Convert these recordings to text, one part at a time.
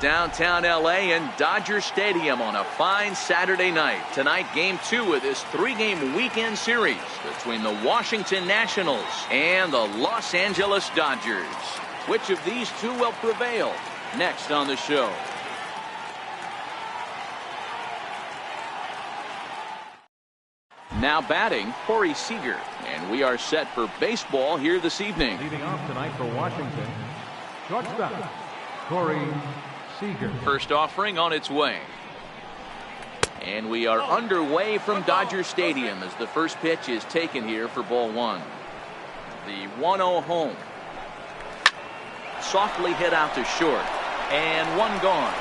downtown L.A. in Dodger Stadium on a fine Saturday night. Tonight, Game 2 of this 3-game weekend series between the Washington Nationals and the Los Angeles Dodgers. Which of these two will prevail? Next on the show. Now batting, Corey Seager. And we are set for baseball here this evening. Leading off tonight for Washington, shortstop, Corey Seager. First offering on its way. And we are underway from Dodger Stadium as the first pitch is taken here for ball one. The 1-0 home. Softly hit out to short. And one gone.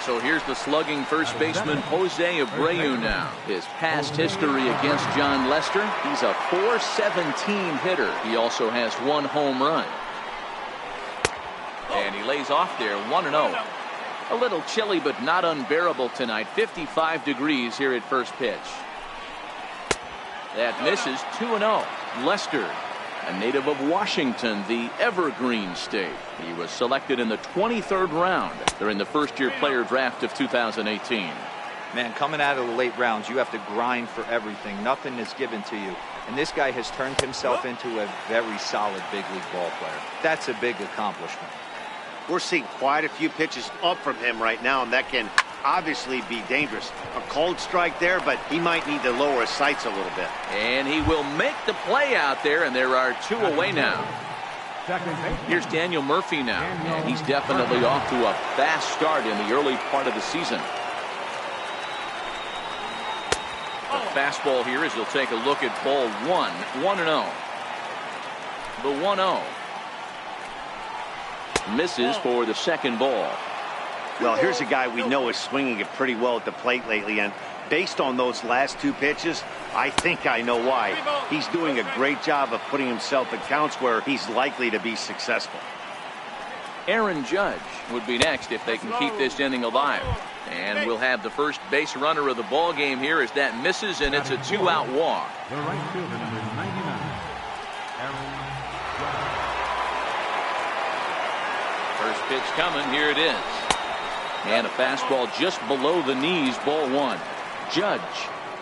So here's the slugging first baseman Jose Abreu now. His past history against John Lester, he's a .417 hitter. He also has 1 home run. And he lays off there, 1-0. A little chilly but not unbearable tonight. 55 degrees here at first pitch. That misses, 2-0. Lester, a native of Washington, the Evergreen State. He was selected in the 23rd round during the first-year player draft of 2018. Man, coming out of the late rounds, you have to grind for everything. Nothing is given to you. And this guy has turned himself into a very solid big league ball player. That's a big accomplishment. We're seeing quite a few pitches up from him right now, and that can obviously be dangerous. A cold strike there, but he might need to lower his sights a little bit. And he will make the play out there, and there are 2 away now. Here's Daniel Murphy now, and he's definitely off to a fast start in the early part of the season. The fastball here as he'll take a look at ball 1, 1-0. The 1-0. Misses for the second ball. Well, here's a guy we know is swinging it pretty well at the plate lately, and based on those last 2 pitches, I think I know why. He's doing a great job of putting himself in counts where he's likely to be successful. Aaron Judge would be next if they can keep this inning alive. And we'll have the first base runner of the ball game here as that misses, and it's a 2-out walk. The right fielder, number 99, Aaron Judge. First pitch coming, here it is. And a fastball just below the knees, ball 1. Judge,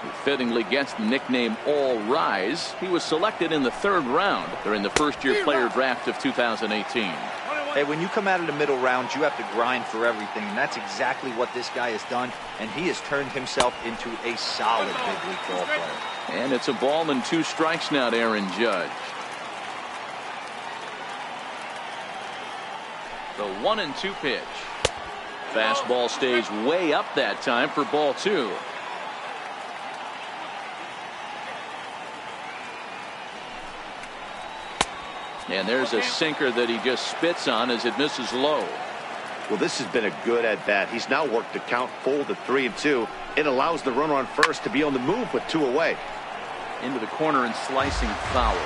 who fittingly gets the nickname All Rise. He was selected in the 3rd round during the first-year player draft of 2018. Hey, when you come out of the middle rounds, you have to grind for everything, and that's exactly what this guy has done, and he has turned himself into a solid big league ball player. And it's a ball and 2 strikes now to Aaron Judge. The 1-2 pitch. Fastball stays way up that time for ball 2. And there's a sinker that he just spits on as it misses low. Well, this has been a good at-bat. He's now worked the count full to 3-2. It allows the runner on first to be on the move with 2 away. Into the corner and slicing foul.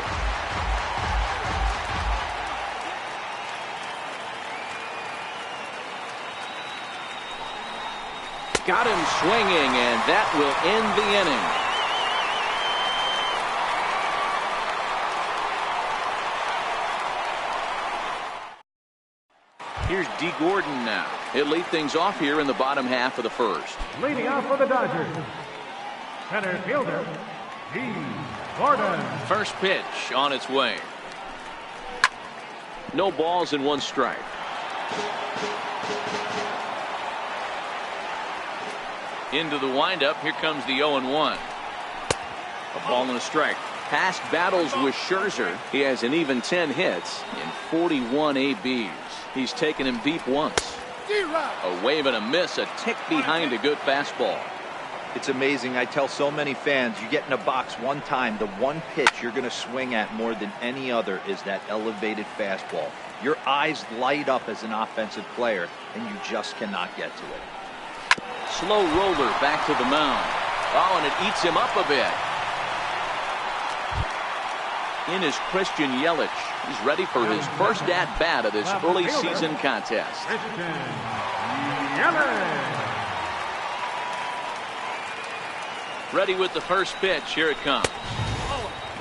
Got him swinging, and that will end the inning. Here's D. Gordon now. He'll lead things off here in the bottom half of the first. Leading off for the Dodgers, center fielder, D. Gordon. First pitch on its way. No balls and 1 strike. Into the windup. Here comes the 0-1. A ball and a strike. Past battles with Scherzer, he has an even 10 hits in 41 ABs. He's taken him deep once. A wave and a miss, a tick behind a good fastball. It's amazing. I tell so many fans, you get in a box one time, the one pitch you're going to swing at more than any other is that elevated fastball. Your eyes light up as an offensive player, and you just cannot get to it. Slow roller back to the mound. Oh, and it eats him up a bit. In is Christian Yelich. He's ready for his first at-bat of this early season contest. Christian Yelich. Ready with the first pitch. Here it comes.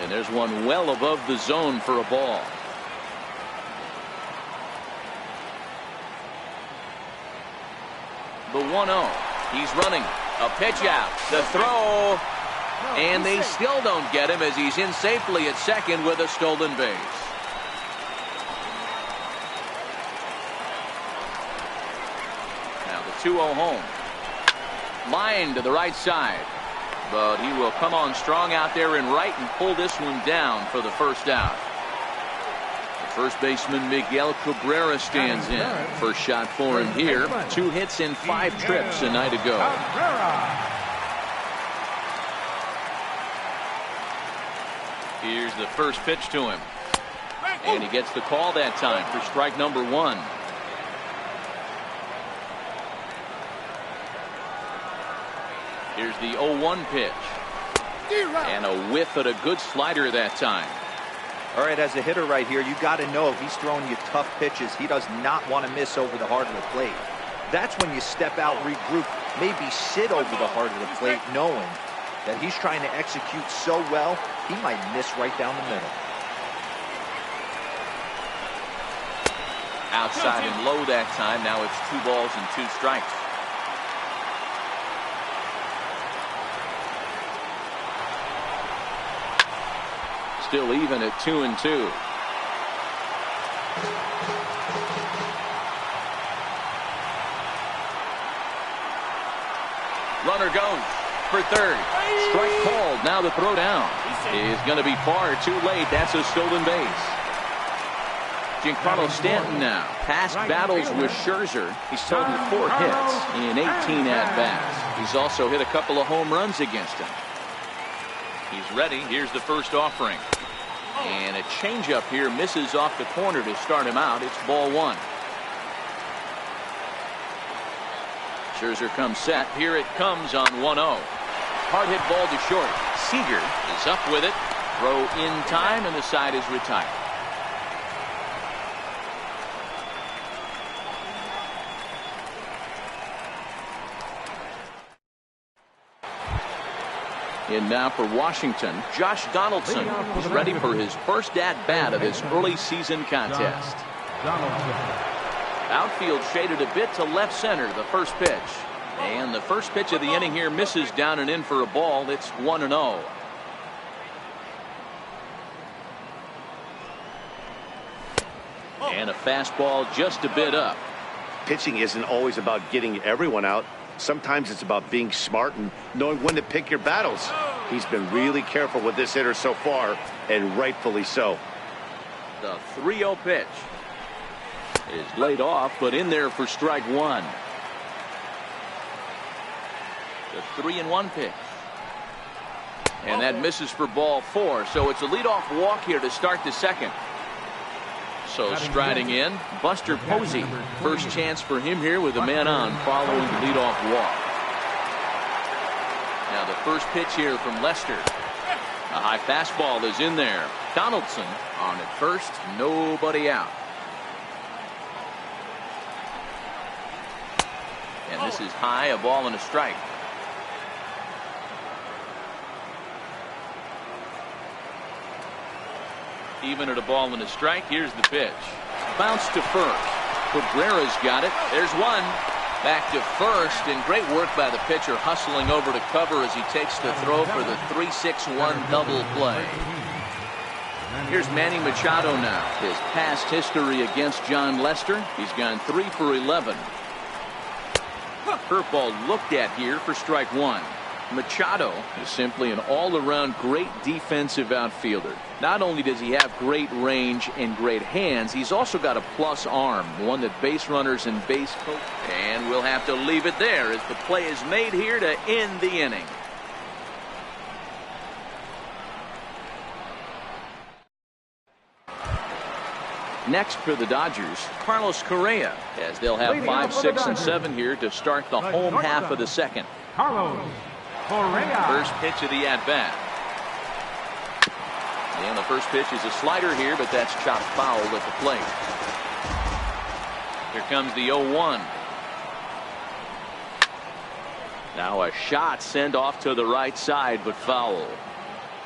And there's one well above the zone for a ball. The 1-0. He's running. A pitch out. The throw. And they still don't get him as he's in safely at second with a stolen base. Now the 2-0 home. Line to the right side. But he will come on strong out there in right and pull this one down for the first out. The first baseman Miguel Cabrera stands in. First shot for him here. 2 hits in 5 trips a night ago. Here's the first pitch to him. And he gets the call that time for strike number 1. Here's the 0-1 pitch. And a whiff at a good slider that time. All right, as a hitter right here, you got to know if he's throwing you tough pitches, he does not want to miss over the heart of the plate. That's when you step out, regroup, maybe sit over the heart of the plate, knowing that he's trying to execute so well, he might miss right down the middle. Outside and low that time. Now it's 2 balls and 2 strikes. Still even at 2-2. Runner goes for third. Strike called. Now the throw down is going to be far too late. That's a stolen base. Giancarlo Stanton now. Past battles with Scherzer. He's totaled 4 hits in 18 at-bats. He's also hit a couple of home runs against him. He's ready. Here's the first offering. And a changeup here misses off the corner to start him out. It's ball 1. Scherzer comes set. Here it comes on 1-0. Hard hit ball to short. Seager is up with it. Throw in time, and the side is retired. In now for Washington, Josh Donaldson is ready for his first at-bat of this early season contest. Outfield shaded a bit to left center, the first pitch. And the first pitch of the inning here misses down and in for a ball. It's 1-0. And a fastball just a bit up. Pitching isn't always about getting everyone out. Sometimes it's about being smart and knowing when to pick your battles. He's been really careful with this hitter so far, and rightfully so. The 3-0 pitch is laid off, but in there for strike 1. The 3-1 pitch. And that misses for ball 4. So it's a leadoff walk here to start the second. So striding in, Buster Posey. First chance for him here with a man on following the leadoff walk. Now the first pitch here from Lester. A high fastball is in there. Donaldson on at first, nobody out. And this is high, a ball and a strike. Even at a ball and a strike. Here's the pitch. Bounce to first. Cabrera's got it. There's one. Back to first, and great work by the pitcher hustling over to cover as he takes the throw for the 3-6-1 double play. Here's Manny Machado now. His past history against John Lester. He's gone 3 for 11. Curveball looked at here for strike 1. Machado is simply an all-around great defensive outfielder. Not only does he have great range and great hands, he's also got a plus arm, one that base runners and base coach. And we'll have to leave it there as the play is made here to end the inning. Next for the Dodgers, Carlos Correa, as they'll have 5, 6, and 7 here to start the home half of the second. Carlos Correa. First pitch of the at-bat. And the first pitch is a slider here, but that's chopped foul at the plate. Here comes the 0-1. Now a shot sent off to the right side, but foul.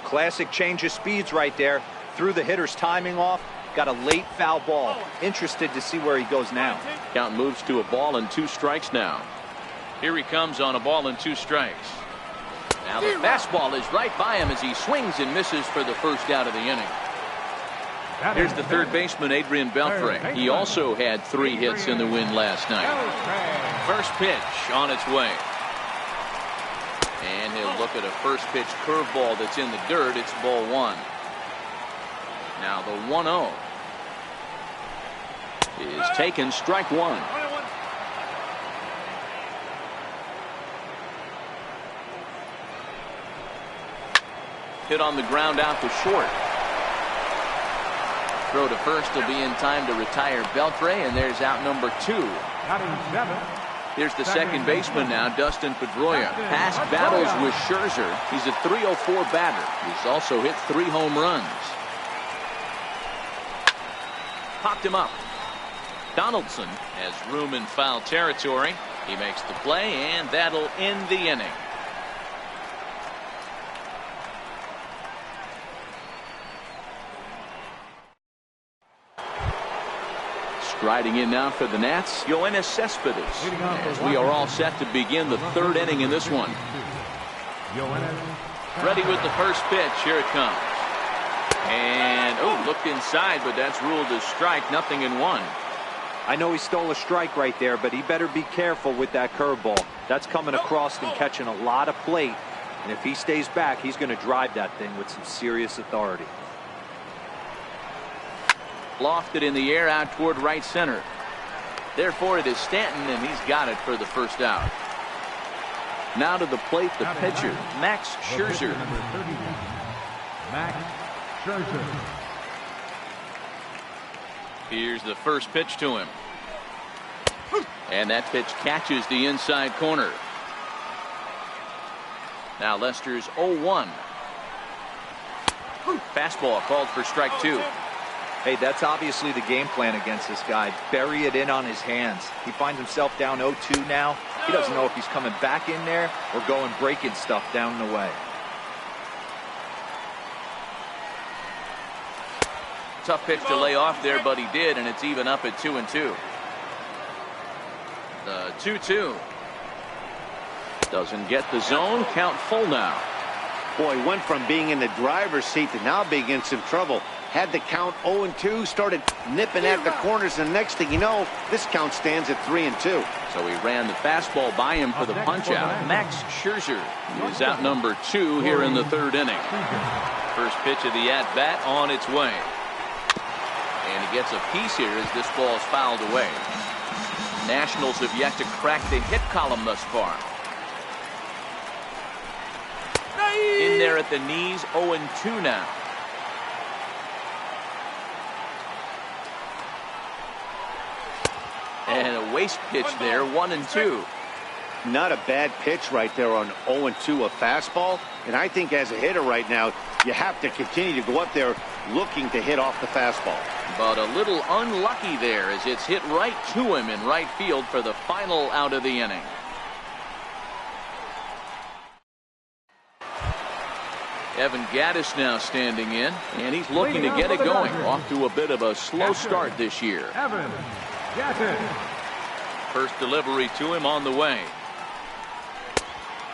Classic change of speeds right there. Threw the hitter's timing off. Got a late foul ball. Interested to see where he goes now. Count moves to a ball and 2 strikes now. Here he comes on a ball and 2 strikes. Now the fastball is right by him as he swings and misses for the first out of the inning. Here's the third baseman, Adrian Beltre. He also had 3 hits in the win last night. First pitch on its way. And he'll look at a first pitch curveball that's in the dirt. It's ball 1. Now the 1-0 is taken, strike 1. Hit on the ground out to short. Throw to first will be in time to retire Beltre, and there's out number 2. Here's the second baseman now, Dustin Pedroia. Past battles with Scherzer. He's a .304 batter. He's also hit 3 home runs. Popped him up. Donaldson has room in foul territory. He makes the play, and that'll end the inning. Striding in now for the Nats, Yoenis Cespedes, as we are all set to begin the 3rd inning in this one. Ready with the first pitch. Here it comes. And, looked inside, but that's ruled as strike. Nothing in 1. I know he stole a strike right there, but he better be careful with that curveball. That's coming across and catching a lot of plate. And if he stays back, he's going to drive that thing with some serious authority. Lofted in the air out toward right center. Therefore it is Stanton, and he's got it for the first out. Now to the plate, the pitcher, Max Scherzer. Max Scherzer. Here's the first pitch to him. And that pitch catches the inside corner. Now Lester's 0-1. Fastball called for strike 2. Hey, that's obviously the game plan against this guy. Bury it in on his hands. He finds himself down 0-2 now. He doesn't know if he's coming back in there or going breaking stuff down the way. Tough pitch to lay off there, but he did, and it's even up at 2-2. The 2-2. Doesn't get the zone. Count full now. Boy, went from being in the driver's seat to now being in some trouble. Had the count 0-2, started nipping at the corners, and next thing you know, this count stands at 3-2. So he ran the fastball by him for the punch out. Max Scherzer is out number 2 here in the 3rd inning. First pitch of the at-bat on its way. And he gets a piece here as this ball is fouled away. Nationals have yet to crack the hit column thus far. In there at the knees, 0-2 now. And a waste pitch there, 1-2. Not a bad pitch right there on 0-2, a fastball. And I think as a hitter right now, you have to continue to go up there looking to hit off the fastball. But a little unlucky there as it's hit right to him in right field for the final out of the inning. Evan Gattis now standing in, and he's looking to get it going. Off to a bit of a slow start this year. Evan Gattis. First delivery to him on the way.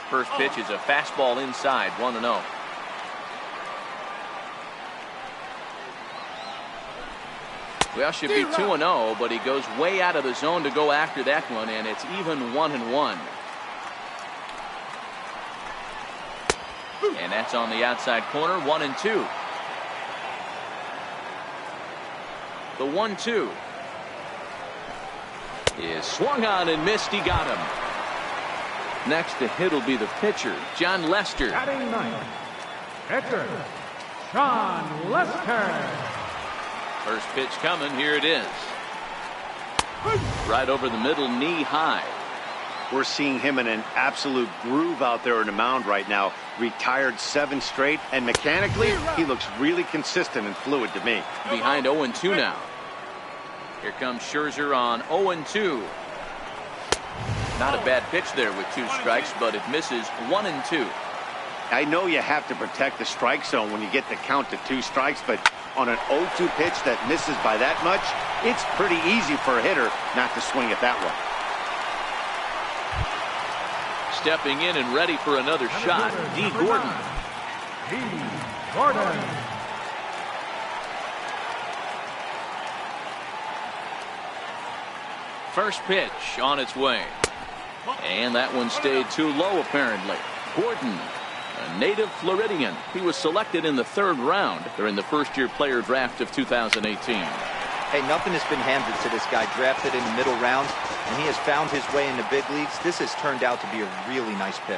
First pitch is a fastball inside, 1-0. Well, should be 2-0, but he goes way out of the zone to go after that one, and it's even 1-1. And that's on the outside corner, 1-2. The 1-2 is swung on and missed. He got him. Next to hit will be the pitcher, John Lester. Batting ninth, pitcher, John Lester. First pitch coming. Here it is. Right over the middle, knee high. We're seeing him in an absolute groove out there in the mound right now. Retired 7 straight, and mechanically, he looks really consistent and fluid to me. Behind 0-2 now. Here comes Scherzer on 0-2. Not a bad pitch there with 2 strikes, but it misses, 1-2. I know you have to protect the strike zone when you get the count to 2 strikes, but on an 0-2 pitch that misses by that much, it's pretty easy for a hitter not to swing at that one. Stepping in and ready for another shot, D. Gordon. D. Gordon. First pitch on its way. And that one stayed too low, apparently. Gordon, a native Floridian. He was selected in the 3rd round during the first-year player draft of 2018. Hey, nothing has been handed to this guy. Drafted in the middle rounds, and he has found his way in the big leagues. This has turned out to be a really nice pick.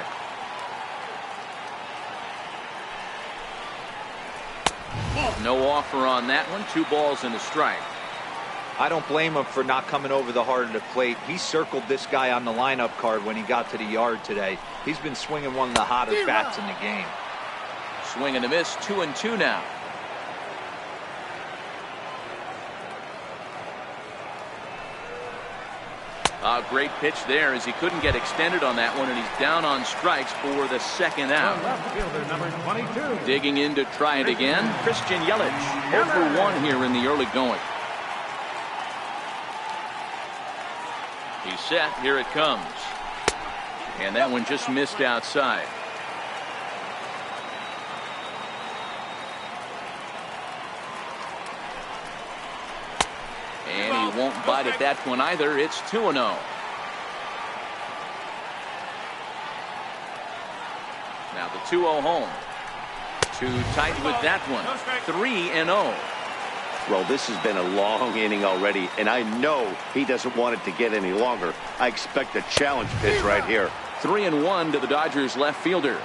No offer on that one. 2 balls and a strike. I don't blame him for not coming over the heart of the plate. He circled this guy on the lineup card when he got to the yard today. He's been swinging one of the hottest bats in the game. Swing and a miss. 2-2 now. A great pitch there as he couldn't get extended on that one, and he's down on strikes for the 2nd out. Left fielder number 22. Digging in to try it again, Christian Yelich. 0 for 1 here in the early going. He's set. Here it comes. And that one just missed outside. And he won't bite at that one either. It's 2-0. Now the 2-0 home. Too tight with that one. 3-0. Well, this has been a long inning already, and I know he doesn't want it to get any longer. I expect a challenge pitch right here. 3-1 to the Dodgers left fielder.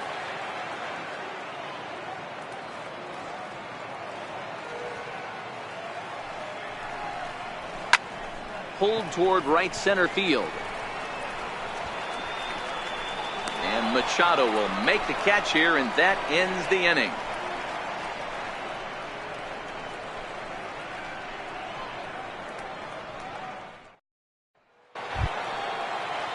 Pulled toward right center field. And Machado will make the catch here, and that ends the inning.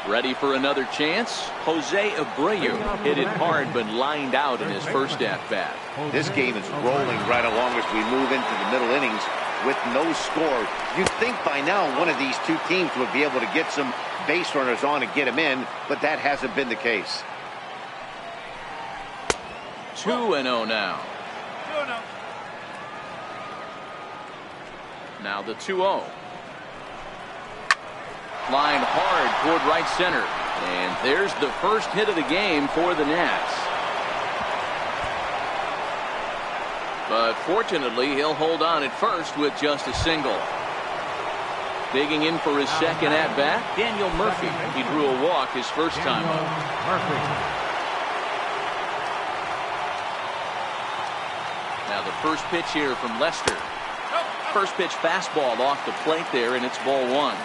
Ready for another chance? Jose Abreu hit it hard but lined out in his first at-bat. This game is rolling right along as we move into the middle innings with no score. You'd think by now one of these two teams would be able to get some base runners on and get them in, but that hasn't been the case. 2-0 now. Now the 2-0. Line hard toward right center. And there's the first hit of the game for the Nats. But fortunately, he'll hold on at first with just a single. Digging in for his second at-bat, Daniel Murphy. He drew a walk his first time up. Now the first pitch here from Lester. First pitch fastball off the plate there, and it's ball 1.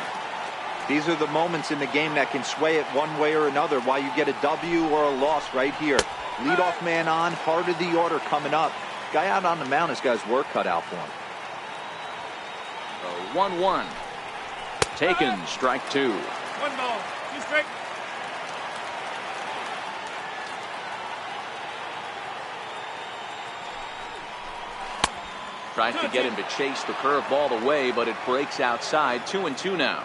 These are the moments in the game that can sway it one way or another, why you get a W or a loss right here. Leadoff man on, heart of the order coming up. Guy out on the mound has got his work cut out for him. 1-1. Taken, strike 2. 1 ball, 2 strike. Tries to get him to chase the curveball away, but it breaks outside. 2-2 now.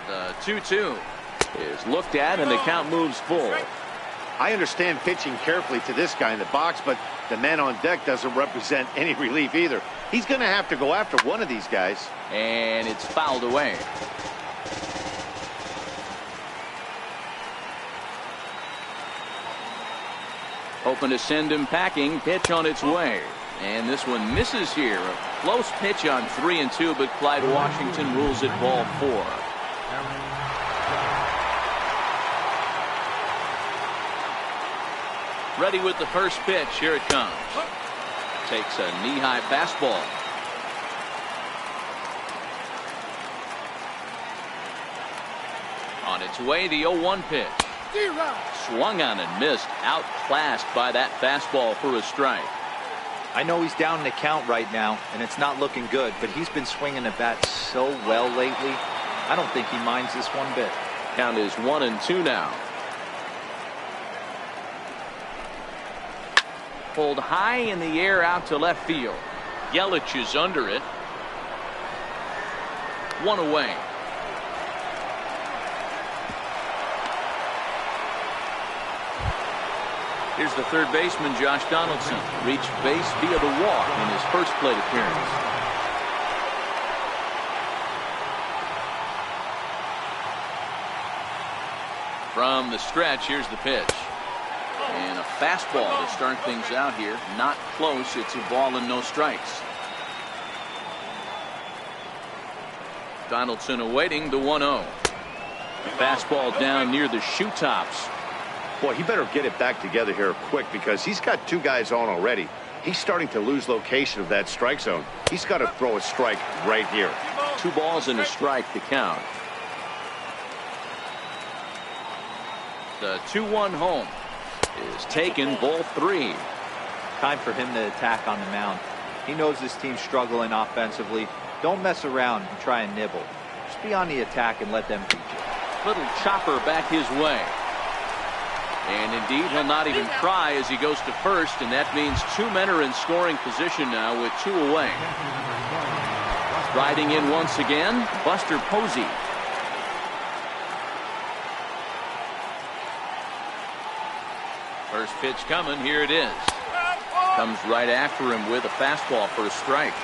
The 2-2 is looked at, and the count moves full. I understand pitching carefully to this guy in the box, but the man on deck doesn't represent any relief either. He's going to have to go after one of these guys. And it's fouled away. Hoping to send him packing. Pitch on its way. And this one misses here. A close pitch on 3-2, but Clyde Washington rules it ball 4. Ready with the first pitch. Here it comes. Takes a knee-high fastball. On its way, the 0-1 pitch. Swung on and missed. Outclassed by that fastball for a strike. I know he's down in the count right now, and it's not looking good, but he's been swinging the bat so well lately. I don't think he minds this one bit. Count is 1-2 now. Pulled high in the air out to left field. Yelich is under it. 1 away. Here's the third baseman, Josh Donaldson. Reached base via the walk in his first plate appearance. From the stretch, here's the pitch. And a fastball to start things out here. Not close. It's a ball and no strikes. Donaldson awaiting the 1-0. Fastball down near the shoe tops. Boy, he better get it back together here quick because he's got two guys on already. He's starting to lose location of that strike zone. He's got to throw a strike right here. 2 balls and a strike to count. The 2-1 home is taken, ball 3. Time for him to attack on the mound. He knows this team's struggling offensively. Don't mess around and try and nibble. Just be on the attack and let them beat you. Little chopper back his way. And indeed, he'll not even try as he goes to first, and that means 2 men are in scoring position now with 2 away. Riding in once again, Buster Posey. First pitch coming, here it is. Comes right after him with a fastball for a strike.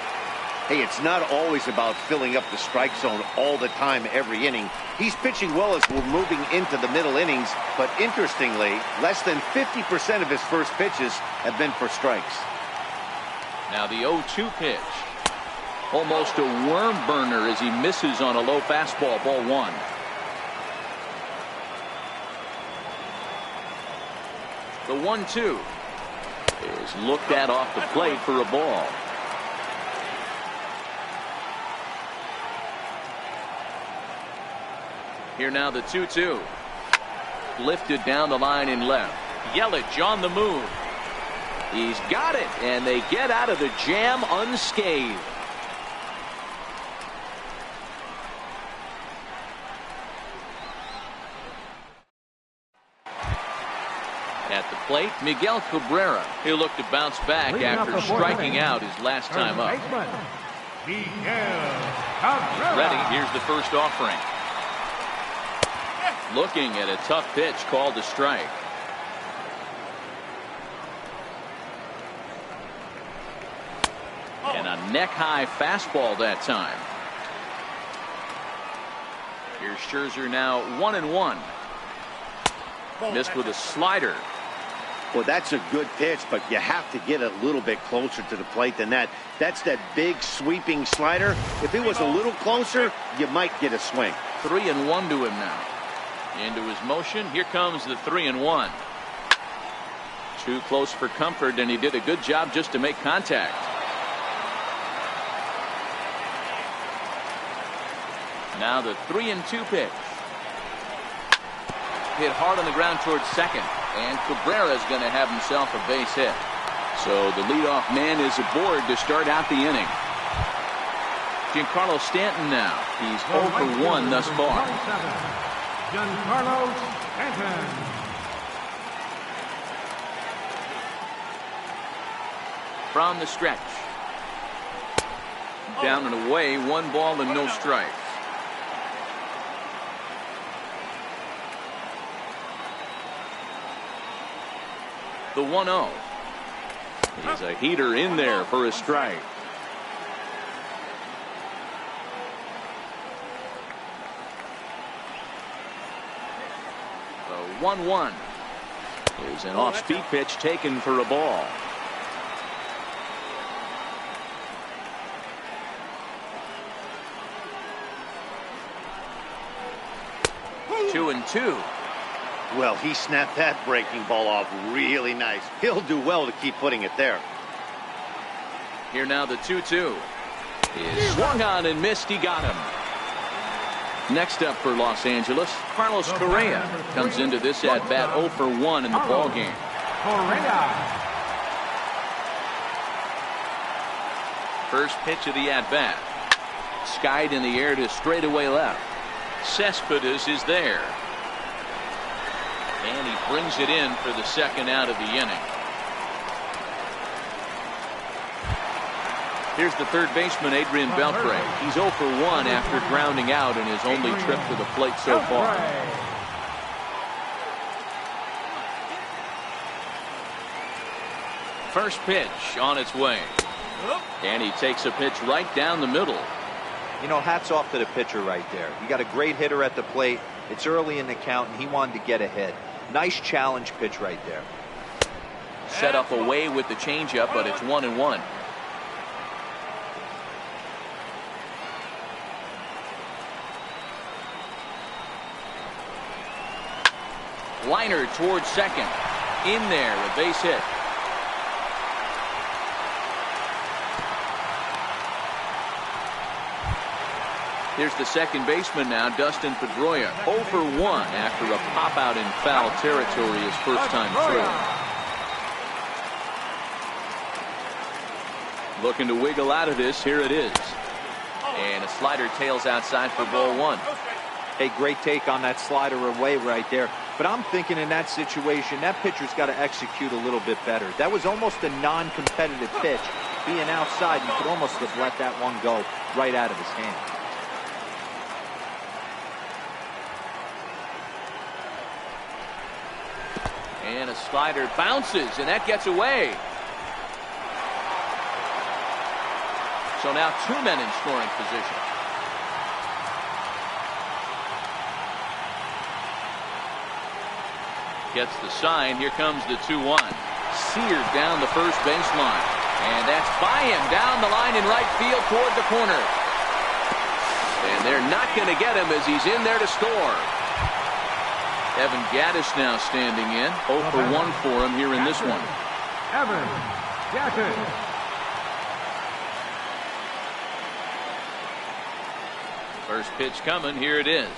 Hey, it's not always about filling up the strike zone all the time every inning. He's pitching well as we're moving into the middle innings, but interestingly, less than 50% of his first pitches have been for strikes. Now the 0-2 pitch. Almost a worm burner as he misses on a low fastball, ball 1. The 1-2 is looked at off the plate for a ball. Here now the 2-2. Lifted down the line in left. Yelich on the move. He's got it, and they get out of the jam unscathed. At the plate, Miguel Cabrera. He'll look to bounce back after striking out his last time up. Miguel He's Cabrera. ready. Here's the first offering. Looking at a tough pitch called a strike. And a neck-high fastball that time. Here's Scherzer now 1-1. Missed with a slider. Well, that's a good pitch, but you have to get a little bit closer to the plate than that. That's that big sweeping slider. If it was a little closer, you might get a swing. 3-1 to him now. Into his motion. Here comes the 3-1. Too close for comfort, and he did a good job just to make contact. Now the 3-2 pitch. Hit hard on the ground towards second, and Cabrera's going to have himself a base hit. So the leadoff man is aboard to start out the inning. Giancarlo Stanton now. He's 0 for 1 thus far. Giancarlo Stanton. From the stretch. Down and away, 1 ball and no strikes. The 1-0 is a heater in there for a strike. The 1-1 is an off-speed pitch taken for a ball. Two and two. Well, he snapped that breaking ball off really nice. He'll do well to keep putting it there. Here now the 2-2 is swung on and missed. He got him. Next up for Los Angeles, Carlos Correa comes into this at bat 0 for 1 in the ball game. Correa. First pitch of the at bat, skied in the air to straightaway left. Cespedes is there. And he brings it in for the second out of the inning. Here's the third baseman, Adrian Beltre. He's 0 for 1 after grounding out in his only trip to the plate so far. First pitch on its way. And he takes a pitch right down the middle. You know, hats off to the pitcher right there. You got a great hitter at the plate. It's early in the count, and he wanted to get ahead. Nice challenge pitch right there. Set up away with the changeup, but it's 1-1. Liner towards second. In there, a base hit. Here's the second baseman now, Dustin Pedroia. 0 for 1 after a pop out in foul territory his first time through. Looking to wiggle out of this. Here it is. And a slider tails outside for ball 1. A great take on that slider away right there. But I'm thinking in that situation, that pitcher's got to execute a little bit better. That was almost a non-competitive pitch. Being outside, you could almost have let that one go right out of his hand. And a slider bounces, and that gets away. So now 2 men in scoring position. Gets the sign. Here comes the 2-1. Seared down the first baseline. And that's by him down the line in right field toward the corner. And they're not going to get him as he's in there to score. Evan Gaddis now standing in. 0 for 1 for him here in this one. Evan Gaddis. First pitch coming. Here it is.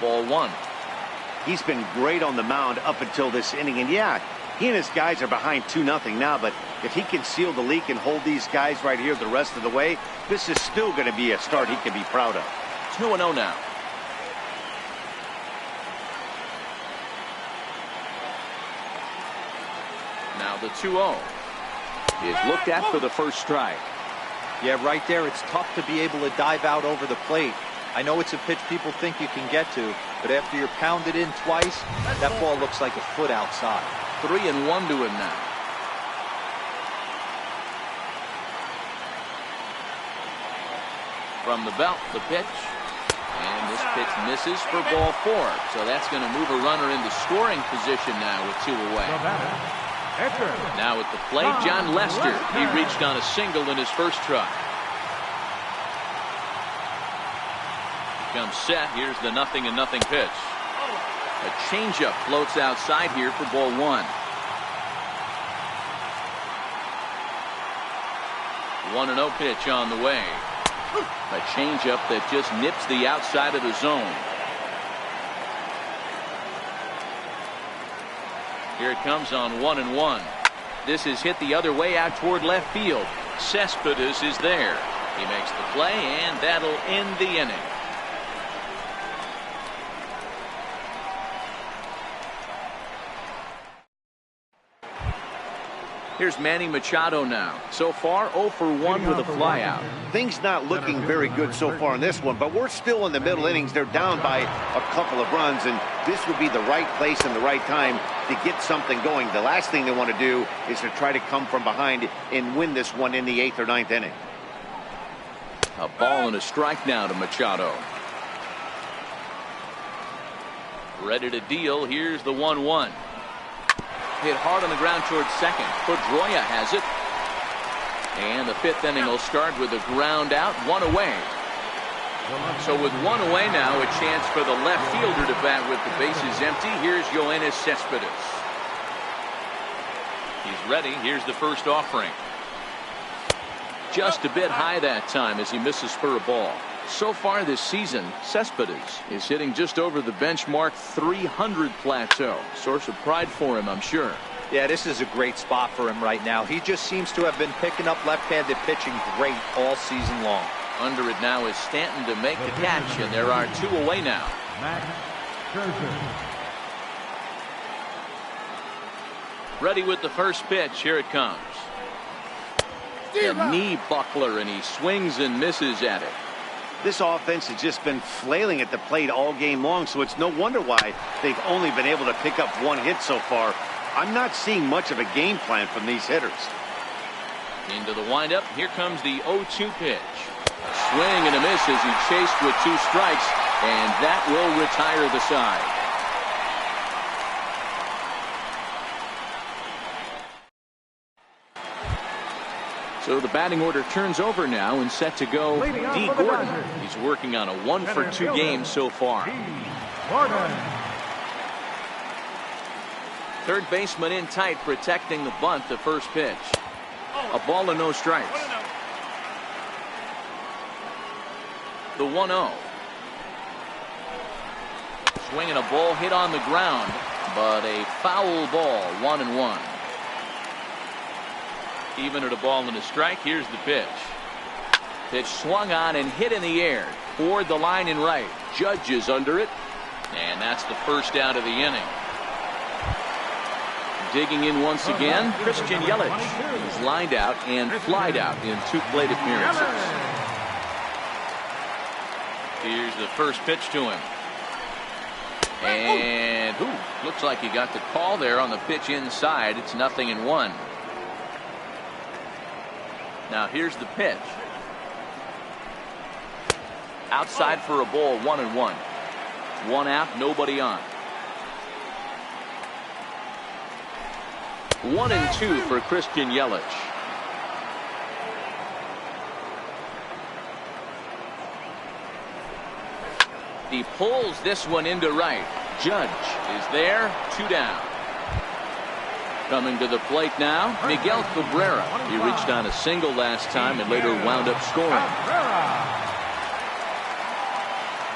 Ball 1. He's been great on the mound up until this inning. And yeah, he and his guys are behind 2-0 now. But if he can seal the leak and hold these guys right here the rest of the way, this is still going to be a start he can be proud of. 2-0 now. Now the 2-0 is looked at for the first strike. Yeah, right there, it's tough to be able to dive out over the plate. I know it's a pitch people think you can get to, but after you're pounded in twice, that ball looks like a foot outside. 3-1 to him now. From the belt, the pitch. And this pitch misses for ball 4. So that's going to move a runner into scoring position now with 2 away. Now at the plate, John Lester. He reached on a single in his first try. Comes set. Here's the 0-0 pitch. A changeup floats outside here for ball 1. 1-0 pitch on the way. A changeup that just nips the outside of the zone. Here it comes on 1-1. This is hit the other way out toward left field. Cespedes is there. He makes the play, and that'll end the inning. Here's Manny Machado now. So far, 0 for 1 with a flyout. Things not looking very good so far in this one, but we're still in the middle innings. They're down by a couple of runs, and this would be the right place and the right time to get something going. The last thing they want to do is to try to come from behind and win this one in the 8th or 9th inning. A ball and a strike now to Machado. Ready to deal. Here's the 1-1. Hit hard on the ground towards second. Pedroia has it. And the 5th inning will start with a ground out, 1 away. So with 1 away now, a chance for the left fielder to bat with the bases empty. Here's Yoenis Cespedes. He's ready. Here's the first offering. Just a bit high that time as he misses for a ball. So far this season, Cespedes is hitting just over the benchmark 300 plateau. Source of pride for him, I'm sure. Yeah, this is a great spot for him right now. He just seems to have been picking up left-handed pitching great all season long. Under it now is Stanton to make the catch, and there are 2 away now. Ready with the first pitch. Here it comes. A knee buckler, and he swings and misses at it. This offense has just been flailing at the plate all game long, so it's no wonder why they've only been able to pick up 1 hit so far. I'm not seeing much of a game plan from these hitters. Into the windup. Here comes the 0-2 pitch. A swing and a miss as he chased with 2 strikes, and that will retire the side. So the batting order turns over now and set to go D. Gordon. He's working on a 1-for-2 game so far. Third baseman in tight, protecting the bunt. The first pitch. A ball and no strikes. The 1-0. Swinging a ball hit on the ground, but a foul ball. 1-1. Even at a ball and a strike. Here's the pitch. Pitch swung on and hit in the air toward the line and right. Judge is under it, and that's the first out of the inning. Digging in once again, Christian Yelich. He's lined out and flied out in 2 plate appearances. Here's the first pitch to him. And looks like he got the call there on the pitch inside. It's 0-1. Now here's the pitch. Outside for a ball. 1-1. 1 out, nobody on. 1-2 for Christian Yelich. He pulls this one into right. Judge is there. 2 down. Coming to the plate now, Miguel Cabrera. He reached on a single last time and later wound up scoring.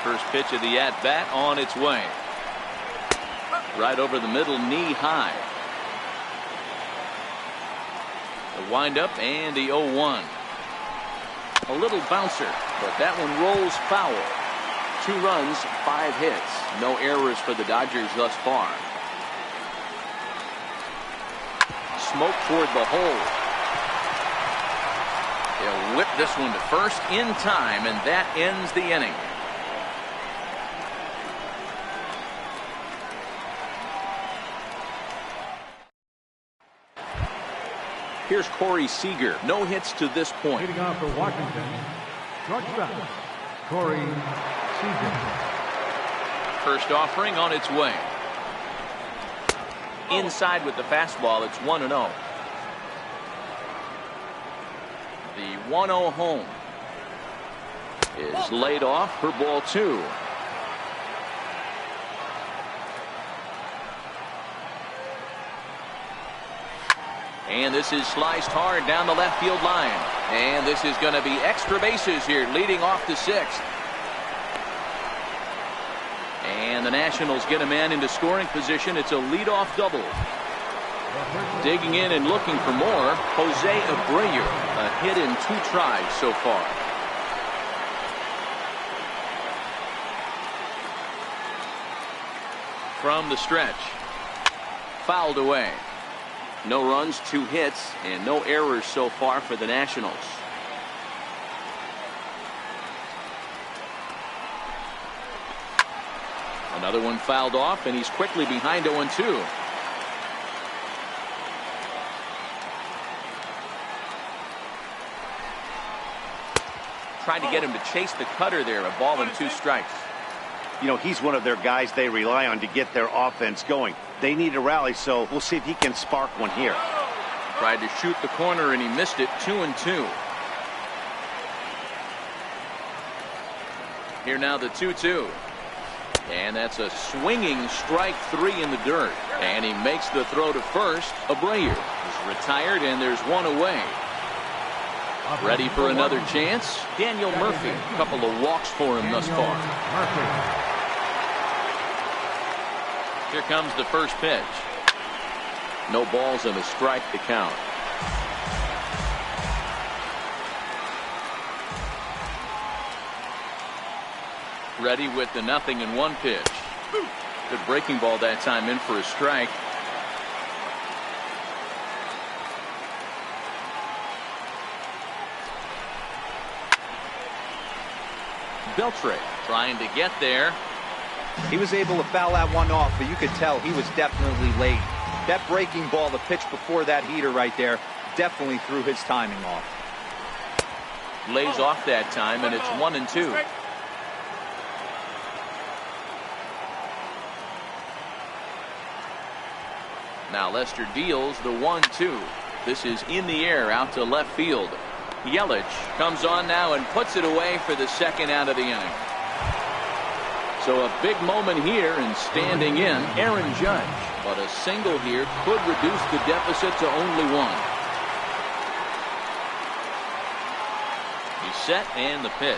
First pitch of the at-bat on its way. Right over the middle, knee high. The windup and the 0-1. A little bouncer, but that one rolls foul. 2 runs, 5 hits. No errors for the Dodgers thus far. Smoke toward the hole. They'll whip this one to first in time, and that ends the inning. Here's Corey Seager. No hits to this point. Leading off for Washington, shortstop, Corey Seager. First offering on its way. Inside with the fastball. It's 1-0. The 1-0 home is laid off for ball 2. And this is sliced hard down the left field line. And this is going to be extra bases here, leading off the 6th. And the Nationals get a man into scoring position. It's a leadoff double. Digging in and looking for more, Jose Abreu. A hit in 2 tries so far. From the stretch. Fouled away. No runs, 2 hits, and no errors so far for the Nationals. Another one fouled off, and he's quickly behind 0-2. Tried to get him to chase the cutter there. A ball and 2 strikes. You know, he's one of their guys they rely on to get their offense going. They need a rally, so we'll see if he can spark one here. Tried to shoot the corner, and he missed it. 2-2. Here now the 2-2. And that's a swinging strike 3 in the dirt. And he makes the throw to first. Abreu is retired, and there's 1 away. Ready for another chance? Daniel Murphy. A couple of walks for him thus far. Here comes the first pitch. No balls and a strike to count. Ready with the 0-1 pitch. Good breaking ball that time, in for a strike. Beltre trying to get there. He was able to foul that one off, but you could tell he was definitely late. That breaking ball, the pitch before that heater right there, definitely threw his timing off. Lays off that time, and it's 1-2. Now Lester deals the 1-2. This is in the air out to left field. Yelich comes on now and puts it away for the second out of the inning. So a big moment here, and standing in, Aaron Judge. But a single here could reduce the deficit to only one. He's set, and the pitch.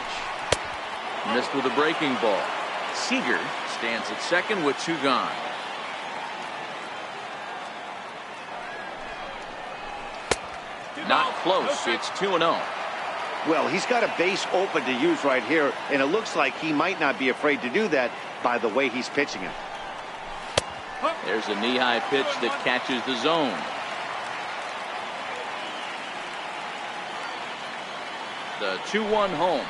Missed with a breaking ball. Seager stands at second with 2 gone. Not close. It's 2-0. Well, he's got a base open to use right here, and it looks like he might not be afraid to do that by the way he's pitching it. There's a knee-high pitch that catches the zone. The 2-1 home.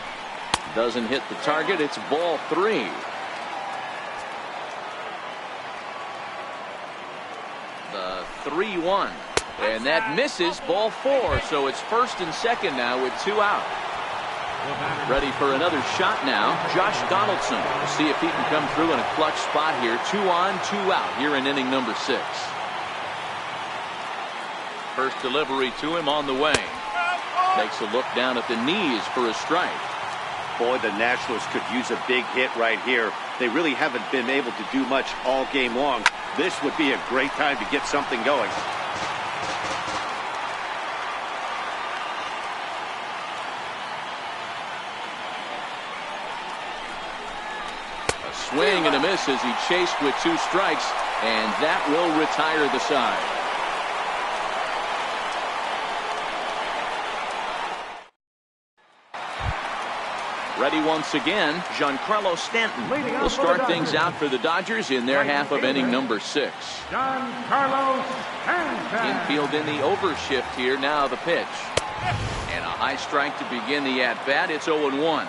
Doesn't hit the target. It's ball 3. The 3-1. And that misses, ball 4. So it's first and second now with 2 out. Ready for another shot now, Josh Donaldson. We'll see if he can come through in a clutch spot here. 2 on, 2 out here in inning number 6. First delivery to him on the way. Takes a look down at the knees for a strike. Boy, the Nationals could use a big hit right here. They really haven't been able to do much all game long. This would be a great time to get something going. Swing and a miss as he chased with 2 strikes, and that will retire the side. Ready once again, Giancarlo Stanton will start things out for the Dodgers in their half of inning number 6. Giancarlo Stanton. Infield in the overshift here. Now the pitch. And a high strike to begin the at-bat. It's 0-1.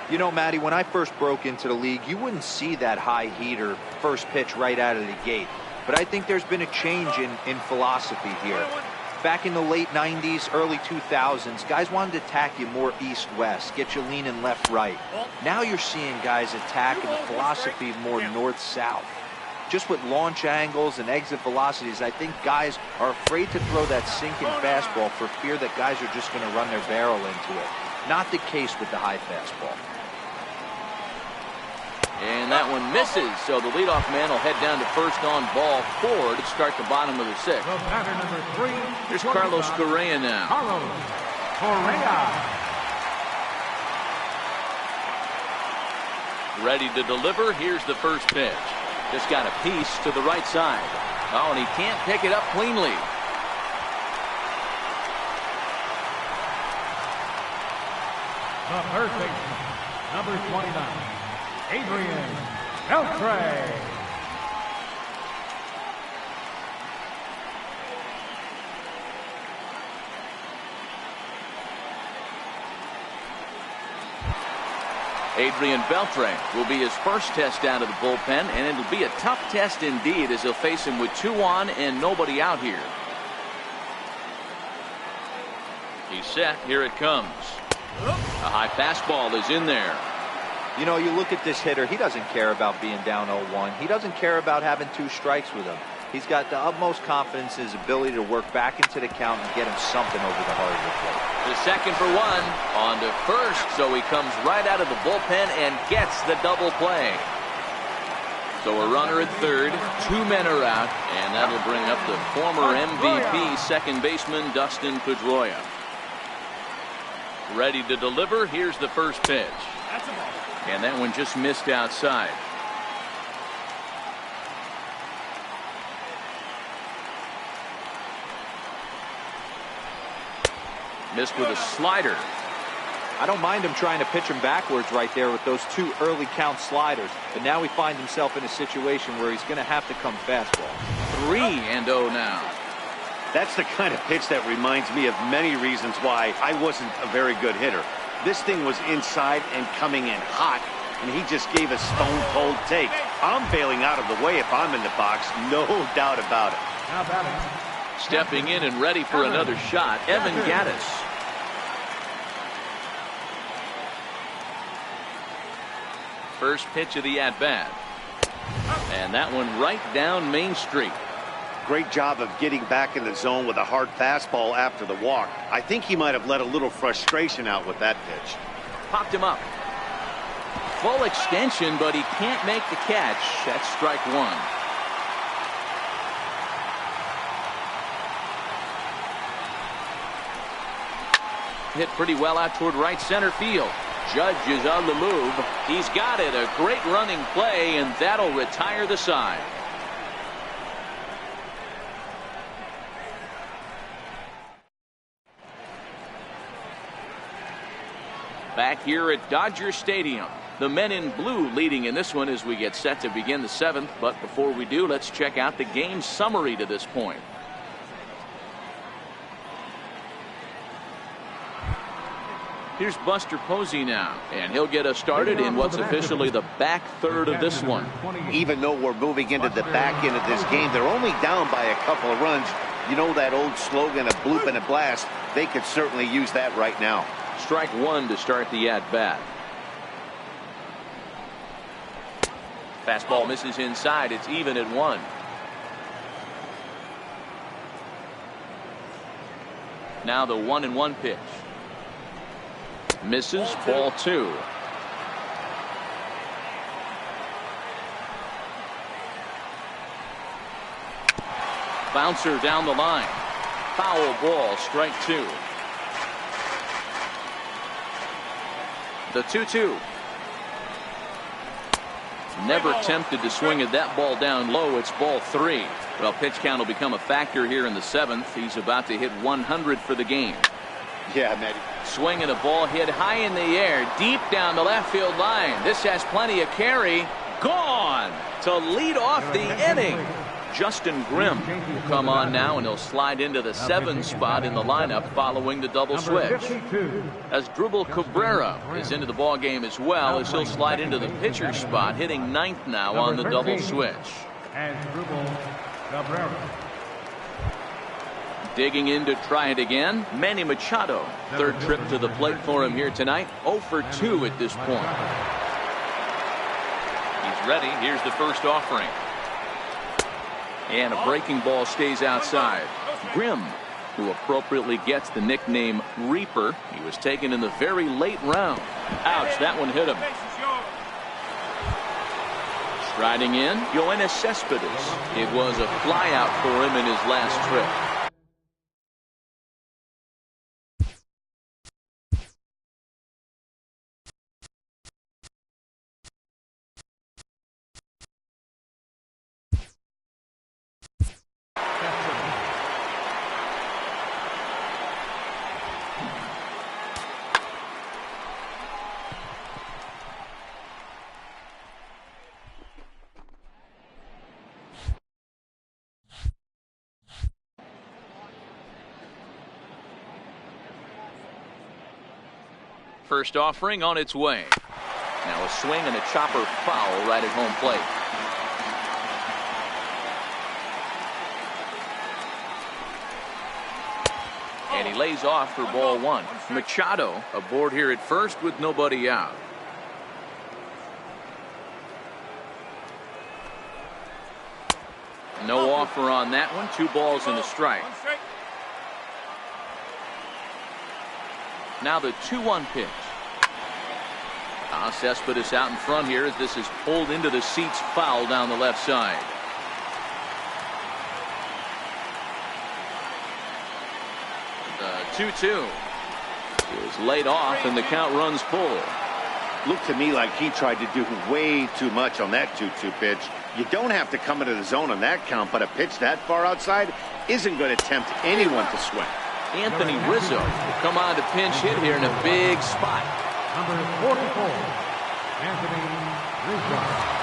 You know, Matty, when I first broke into the league, you wouldn't see that high heater first pitch right out of the gate. But I think there's been a change in philosophy here. Back in the late 90s, early 2000s, guys wanted to attack you more east-west, get you leaning left-right. Now you're seeing guys attack in the philosophy more north-south. Just with launch angles and exit velocities, I think guys are afraid to throw that sinking fastball for fear that guys are just going to run their barrel into it. Not the case with the high fastball. And that one misses, so the leadoff man will head down to first on ball 4 to start the bottom of the 6th. The batter number 3. Here's Carlos Correa now. Carlos Correa. Ready to deliver. Here's the first pitch. Just got a piece to the right side. Oh, and he can't pick it up cleanly. The third baseman, number 29. Adrian Beltre. Adrian Beltre will be his first test out of the bullpen, and it'll be a tough test indeed as he'll face him with 2 on and nobody out here. He's set. Here it comes. A high fastball is in there. You know, you look at this hitter, he doesn't care about being down 0-1. He doesn't care about having 2 strikes with him. He's got the utmost confidence in his ability to work back into the count and get him something over the heart of the plate. The second for 1 on to first, so he comes right out of the bullpen and gets the double play. So a runner at third, 2 men are out, and that'll bring up the former MVP second baseman Dustin Pedroia. Ready to deliver. Here's the first pitch. That's a ball. And that one just missed outside. Missed with a slider. I don't mind him trying to pitch him backwards right there with those 2 early count sliders. But now he finds himself in a situation where he's going to have to come fastball. 3-0 now. That's the kind of pitch that reminds me of many reasons why I wasn't a very good hitter. This thing was inside and coming in hot, and he just gave a stone-cold take. I'm bailing out of the way if I'm in the box, no doubt about it. Now batting. Stepping in and ready for another shot, Evan Gaddis. First pitch of the at-bat. And that one right down Main Street. Great job of getting back in the zone with a hard fastball after the walk. I think he might have let a little frustration out with that pitch. Popped him up. Full extension, but he can't make the catch. That's strike one. Hit pretty well out toward right center field. Judge is on the move. He's got it. A great running play, and that'll retire the side. Back here at Dodger Stadium, the men in blue leading in this one as we get set to begin the seventh. But before we do, let's check out the game summary to this point. Here's Buster Posey now, and he'll get us started in what's officially the back third of this one. Even though we're moving into the back end of this game, they're only down by a couple of runs. You know that old slogan, a bloop and a blast? They could certainly use that right now. Strike one to start the at-bat. Fastball misses inside. It's even at one. Now the 1-1 pitch. Misses, ball two. Bouncer down the line. Foul ball, strike two. The 2-2. Never tempted to swing at that ball down low. It's ball three. Well, pitch count will become a factor here in the seventh. He's about to hit 100 for the game. Yeah, Matty. Swinging a ball hit high in the air, deep down the left field line. This has plenty of carry. Gone to lead off the inning. Justin Grimm will come on now, and he'll slide into the 7 spot in the lineup following the double switch. As Dribble Cabrera is into the ball game as well, as he'll slide into the pitcher spot, hitting 9th now on the double switch. And Dribble Cabrera. Digging in to try it again, Manny Machado. Third trip to the plate for him here tonight. 0 for 2 at this point. He's ready. Here's the first offering. And a breaking ball stays outside. Grimm, who appropriately gets the nickname Reaper. He was taken in the very late round. Ouch, that one hit him. Striding in, Yoenis Cespedes. It was a flyout for him in his last trip. First offering on its way. Now a swing and a chopper foul right at home plate. And he lays off for ball one. Machado aboard here at first with nobody out. No offer on that one. 2 balls and a strike. Now the 2-1 pitch. Cespedes out in front here as this is pulled into the seats, foul down the left side. The 2-2 is laid off and the count runs full. Looked to me like he tried to do way too much on that 2-2 pitch. You don't have to come into the zone on that count, but a pitch that far outside isn't going to tempt anyone to swing. Anthony Rizzo will come on to pinch hit here in a big spot. Number 44, Anthony Rizzo.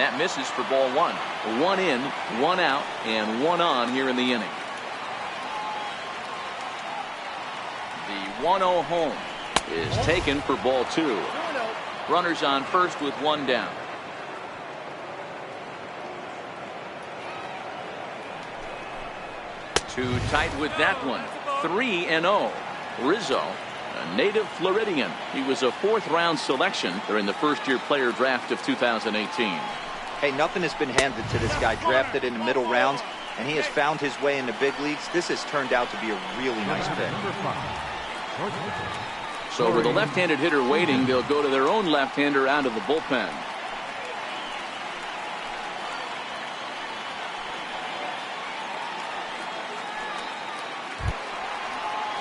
that misses for ball one. One in, one out, and one on here in the inning. The 1-0 home is taken for ball two. Runners on first with one down. Too tight with that one. 3-0. Rizzo, a native Floridian. He was a fourth-round selection during the first-year player draft of 2018. Hey, nothing has been handed to this guy. Drafted in the middle rounds, and he has found his way in the big leagues. This has turned out to be a really nice pick. So with a left-handed hitter waiting, they'll go to their own left-hander out of the bullpen.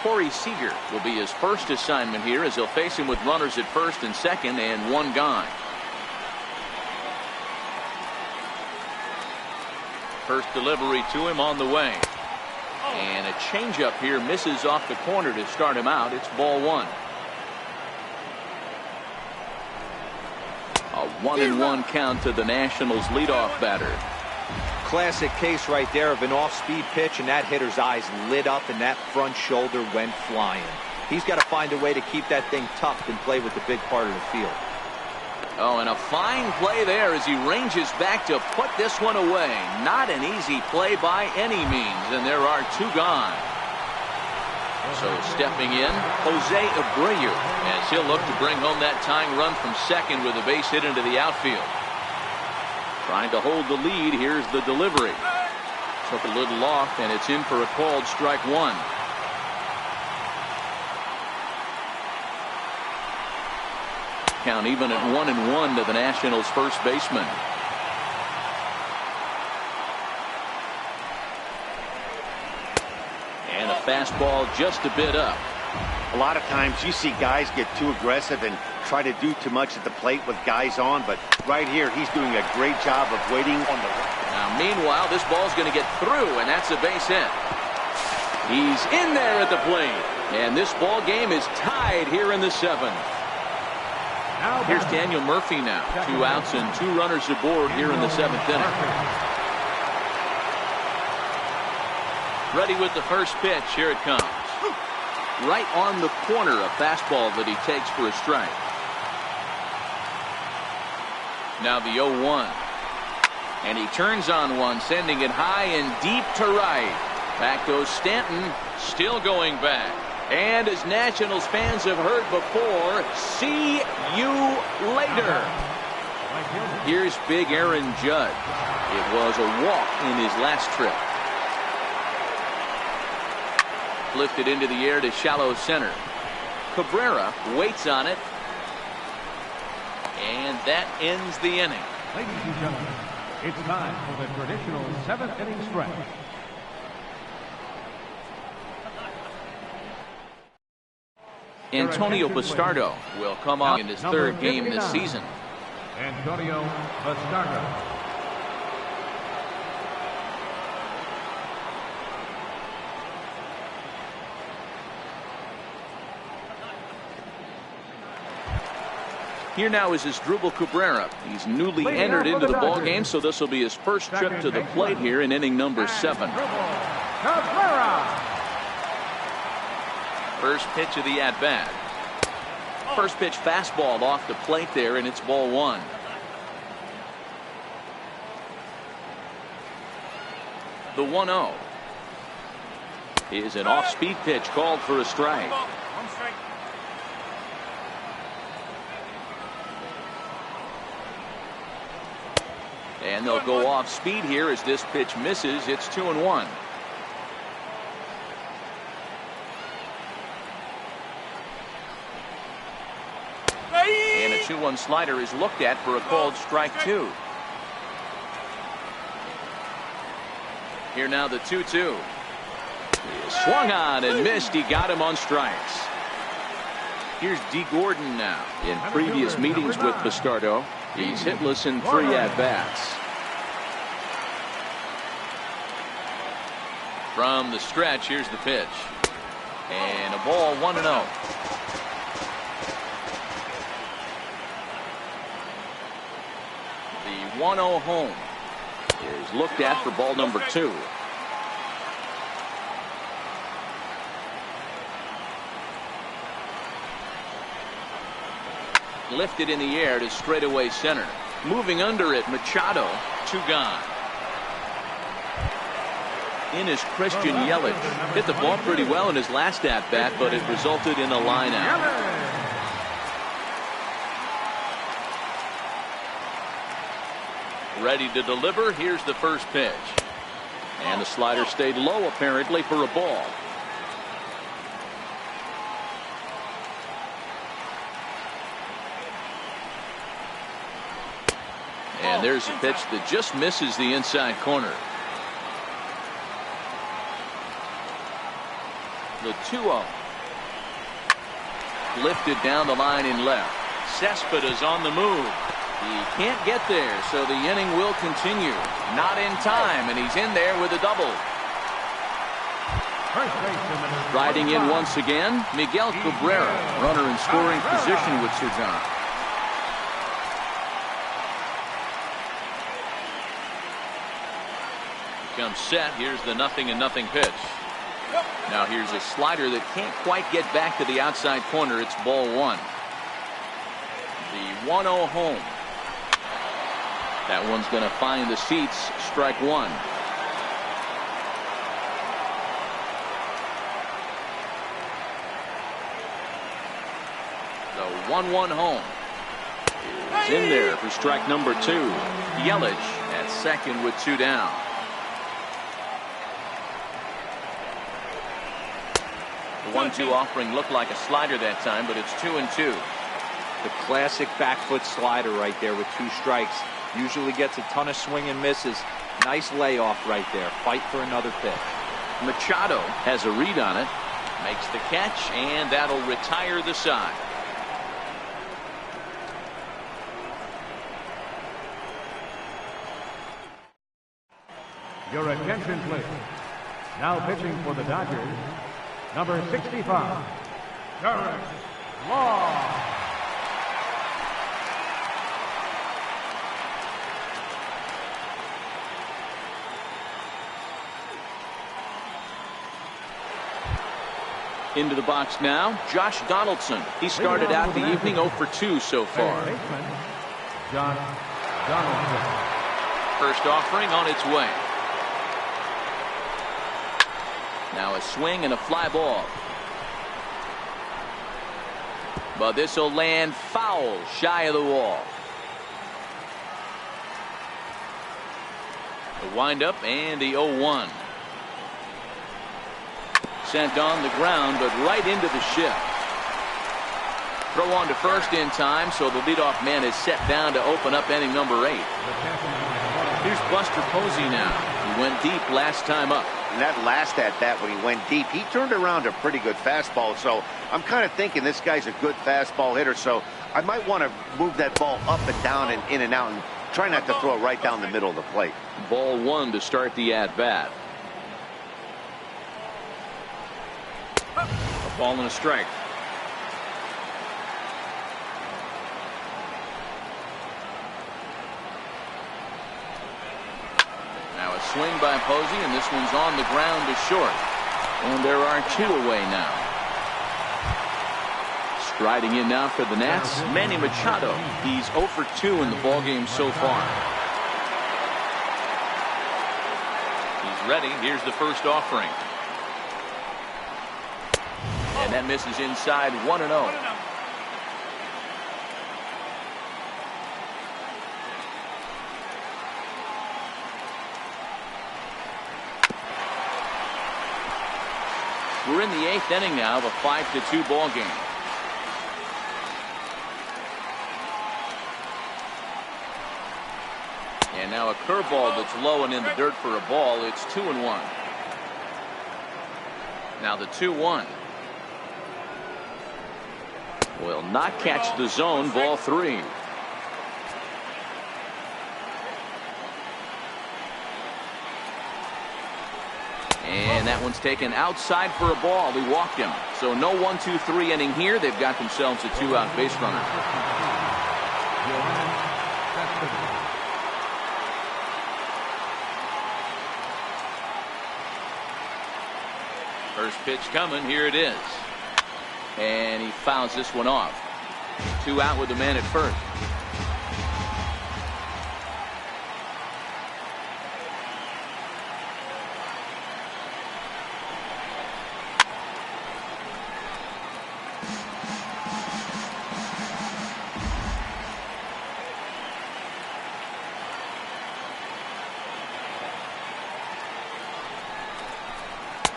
Corey Seager will be his first assignment here as he'll face him with runners at first and second and one gone. First delivery to him on the way. And a changeup here misses off the corner to start him out. It's ball one. A 1-1 count to the Nationals leadoff batter. Classic case right there of an off-speed pitch, and that hitter's eyes lit up and that front shoulder went flying. He's got to find a way to keep that thing tucked and play with the big part of the field. Oh, and a fine play there as he ranges back to put this one away. Not an easy play by any means, and there are two gone. So stepping in, Jose Abreu, as he'll look to bring home that tying run from second with a base hit into the outfield. Trying to hold the lead. Here's the delivery. Took a little off, and it's in for a called strike one. Count even at 1-1 to the Nationals' first baseman. And a fastball just a bit up. A lot of times you see guys get too aggressive and try to do too much at the plate with guys on, but right here he's doing a great job of waiting on the. Now meanwhile, this ball's going to get through, and that's a base hit. He's in there at the plate, and this ball game is tied here in the seventh. Here's Daniel Murphy now. 2 outs and 2 runners aboard here in the seventh inning. Ready with the first pitch. Here it comes. Right on the corner, a fastball that he takes for a strike. Now the 0-1. And he turns on one, sending it high and deep to right. Back goes Stanton, still going back. And as Nationals fans have heard before, see you later. Here's big Aaron Judge. It was a walk in his last trip. Lifted into the air to shallow center. Cabrera waits on it. And that ends the inning. Ladies and gentlemen, it's time for the traditional 7th inning stretch. Antonio Bastardo will come on in his third game this season. Antonio Bastardo. Here now is Asdrubal Cabrera. He's newly entered into the ball game, so this will be his first trip to the plate here in inning number 7. Cabrera. First pitch of the at-bat. First pitch fastball off the plate there, and it's ball one. The 1-0 is an off-speed pitch called for a strike. One strike. And they'll go off speed here as this pitch misses. It's 2-1. And a 2-1 slider is looked at for a called strike two. Here now the 2-2. Swung on and missed. He got him on strikes. Here's D. Gordon now. In previous meetings with Bastardo, he's hitless in 3 at-bats. From the stretch, here's the pitch. And a ball 1-0. The 1-0 home is looked at for ball number 2. Lifted in the air to straightaway center. Moving under it, Machado. 2 gone. In is Christian Yelich. Hit the ball pretty well in his last at bat, but it resulted in a line out. Ready to deliver. Here's the first pitch. And the slider stayed low apparently for a ball. And there's a pitch that just misses the inside corner. The 2-0. Lifted down the line in left. Cespedes on the move. He can't get there, so the inning will continue. Not in time, and he's in there with a double. Riding in once again, Miguel Cabrera, runner in scoring position with Cezanne. Comes set. Here's the 0-0 pitch. Now here's a slider that can't quite get back to the outside corner. It's ball 1. The 1-0 home. That one's going to find the seats. Strike 1. The 1-1 home is in there for strike number 2. Yelich at second with 2 down. The 1-2 offering looked like a slider that time, but it's 2-2. The classic back foot slider right there with 2 strikes. Usually gets a ton of swing and misses. Nice layoff right there. Fight for another pitch. Machado has a read on it. Makes the catch, and that'll retire the side. Your attention, please. Now pitching for the Dodgers, number 65, Derek Law. Into the box now, Josh Donaldson. He started out the evening 0 for 2 so far. Josh Donaldson. First offering on its way. Now a swing and a fly ball. But this will land foul, shy of the wall. The windup and the 0-1. Sent on the ground, but right into the shift. Throw on to first in time, so the leadoff man is set down to open up inning number 8. Here's Buster Posey now. He went deep last time up. And that last at bat when he went deep, he turned around a pretty good fastball. So I'm kind of thinking this guy's a good fastball hitter. So I might want to move that ball up and down and in and out and try not to throw it right down the middle of the plate. Ball 1 to start the at bat. A ball and a strike. Now a swing by Posey, and this one's on the ground to short. And there are 2 away now. Striding in now for the Nats, Manny Machado. He's 0 for 2 in the ballgame so far. He's ready. Here's the first offering. And that misses inside 1-0. We're in the 8th inning now of a 5-2 ball game. And now a curveball that's low and in the dirt for a ball. It's 2-1. Now the 2-1. Will not catch the zone. Ball 3. And that one's taken outside for a ball. He walked him. So no 1-2-3 inning here. They've got themselves a 2-out base runner. First pitch coming. Here it is. And he fouls this one off. 2 out with the man at first.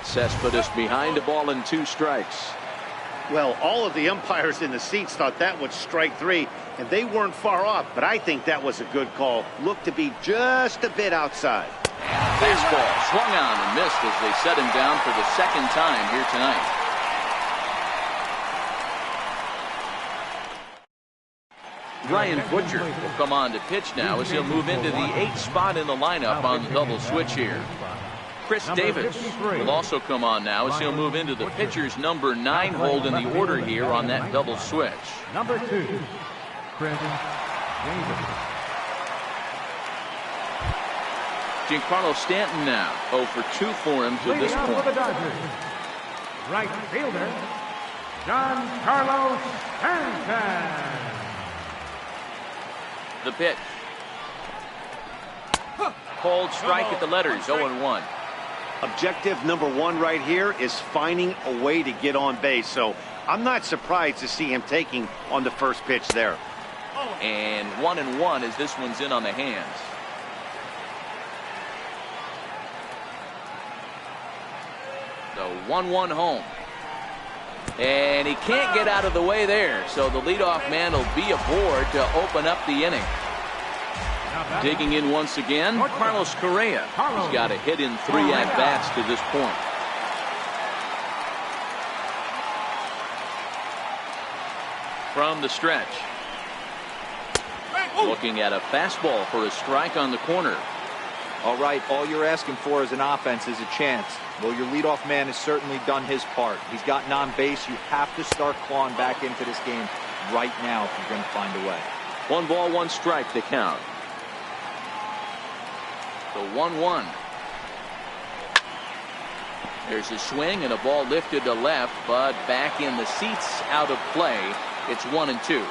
Cespedes behind the ball and 2 strikes. Well, all of the umpires in the seats thought that was strike 3, and they weren't far off, but I think that was a good call. Looked to be just a bit outside. Fastball swung on and missed as they set him down for the 2nd time here tonight. Ryan Butcher will come on to pitch now as he'll move into the 8th spot in the lineup on the double switch here. Chris Davis will also come on now as he'll move into the pitcher's number 9 hold in the order here on that double switch. Number 2, Chris Davis. Giancarlo Stanton now 0 for 2 for him to this point. For the Dodgers, right fielder, Giancarlo Stanton. The pitch. Cold strike at the letters, 0-1. Objective number 1 right here is finding a way to get on base. So I'm not surprised to see him taking on the first pitch there. And 1-1 as this one's in on the hands. So 1-1 home. And he can't get out of the way there. So the leadoff man will be aboard to open up the inning. Digging in once again, Carlos Correa. He's got a hit in 3 at-bats to this point. From the stretch. Looking at a fastball for a strike on the corner. All right, all you're asking for as an offense is a chance. Well, your leadoff man has certainly done his part. He's gotten on base. You have to start clawing back into this game right now if you're going to find a way. 1 ball, 1 strike to count. The 1-1. There's a swing and a ball lifted to left, but back in the seats, out of play. It's 1-2.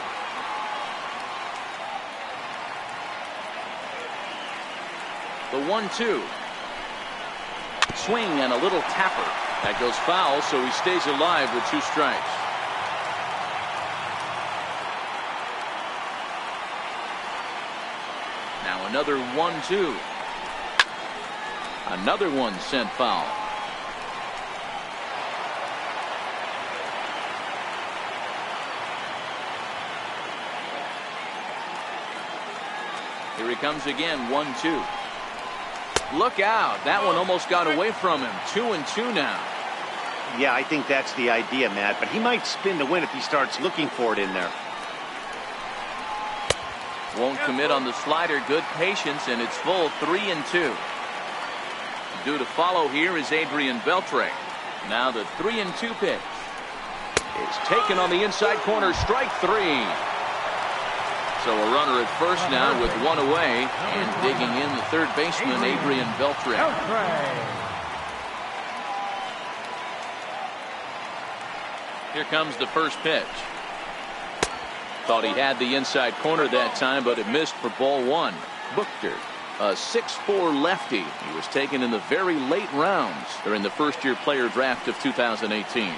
The 1-2. Swing and a little tapper. That goes foul, so he stays alive with 2 strikes. Now another 1-2. Another one sent foul. Here he comes again, 1-2. Look out. That one almost got away from him. 2-2 now. Yeah, I think that's the idea, Matt, but he might spin to win if he starts looking for it in there. Won't commit on the slider. Good patience, and it's full 3-2. Due to follow here is Adrian Beltre. Now the 3-2 pitch is taken on the inside corner. Strike 3. So a runner at first now with 1 away, and digging in the 3rd baseman Adrian Beltre. Here comes the first pitch. Thought he had the inside corner that time, but it missed for ball 1. Buchter, a 6'4" lefty. He was taken in the very late rounds during the first-year player draft of 2018.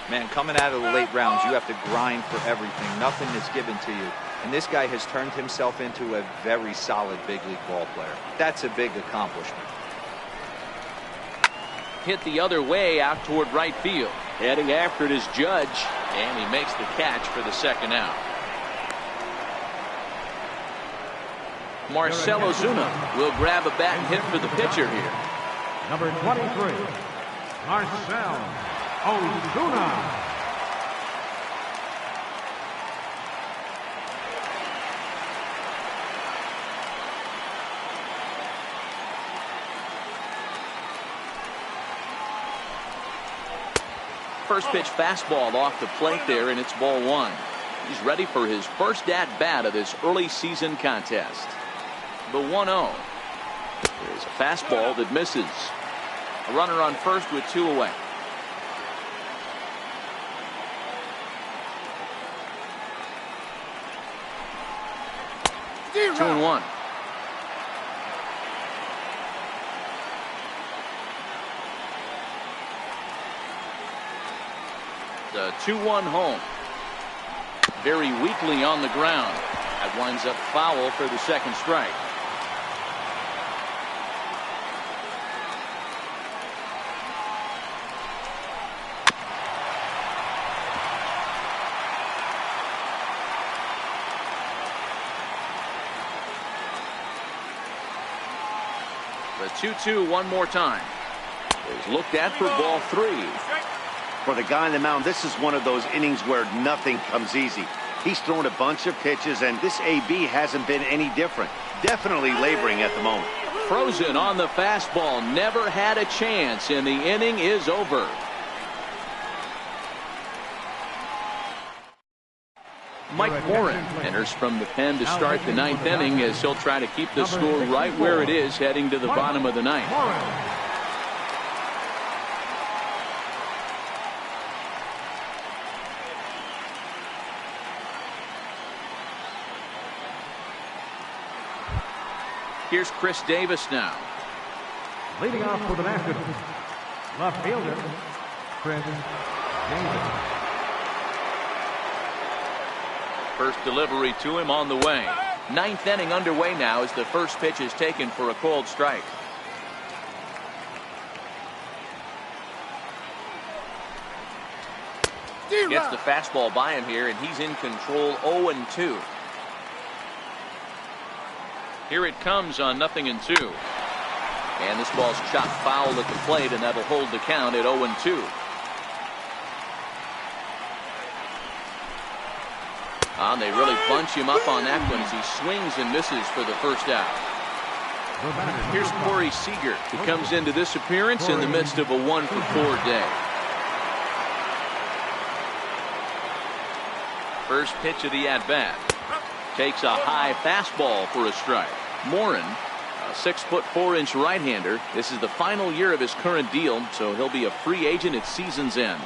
Man, coming out of the late rounds, you have to grind for everything. Nothing is given to you. And this guy has turned himself into a very solid big league ball player. That's a big accomplishment. Hit the other way out toward right field. Heading after it is Judge, and he makes the catch for the 2nd out. Marcell Ozuna will grab a bat and hit for the pitcher here. Number 23, Marcell Ozuna. First pitch fastball off the plate there, and it's ball 1. He's ready for his first at-bat of this early season contest. The 1-0. There's a fastball that misses. A runner on first with 2 away. 2-1. The 2-1 home. Very weakly on the ground. That winds up foul for the second strike. The 2-2 one more time. Is looked at for ball 3. For the guy on the mound, this is one of those innings where nothing comes easy. He's thrown a bunch of pitches, and this AB hasn't been any different. Definitely laboring at the moment. Frozen on the fastball. Never had a chance, and the inning is over. Mike Morin enters from the pen to start the 9th inning as he'll try to keep the score right where it is heading to the bottom of the 9th. Here's Chris Davis now. Leading off for the Nationals, left fielder, Chris Davis. First delivery to him on the way. 9th inning underway now as the first pitch is taken for a cold strike. Gets the fastball by him here, and he's in control. 0-2. Here it comes on 0-2. And this ball's chopped foul at the plate, and that'll hold the count at 0-2. They really bunch him up on that one as he swings and misses for the first out. Here's Corey Seager. He comes into this appearance in the midst of a 1-for-4 day. First pitch of the at-bat. Takes a high fastball for a strike. Morin, a 6'4" right-hander. This is the final year of his current deal, so he'll be a free agent at season's end.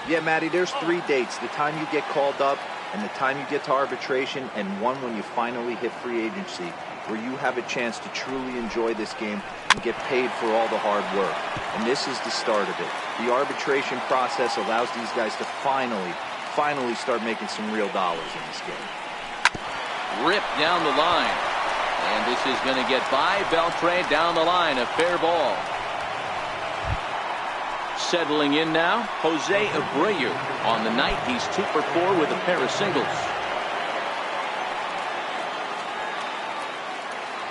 Yeah, Matty, there's 3 dates: the time you get called up, and the time you get to arbitration, and one when you finally hit free agency, where you have a chance to truly enjoy this game and get paid for all the hard work. And this is the start of it. The arbitration process allows these guys to finally start making some real dollars in this game. Ripped down the line. And this is going to get by Beltre down the line. A fair ball. Settling in now, Jose Abreu. On the night, he's 2-for-4 with a pair of singles.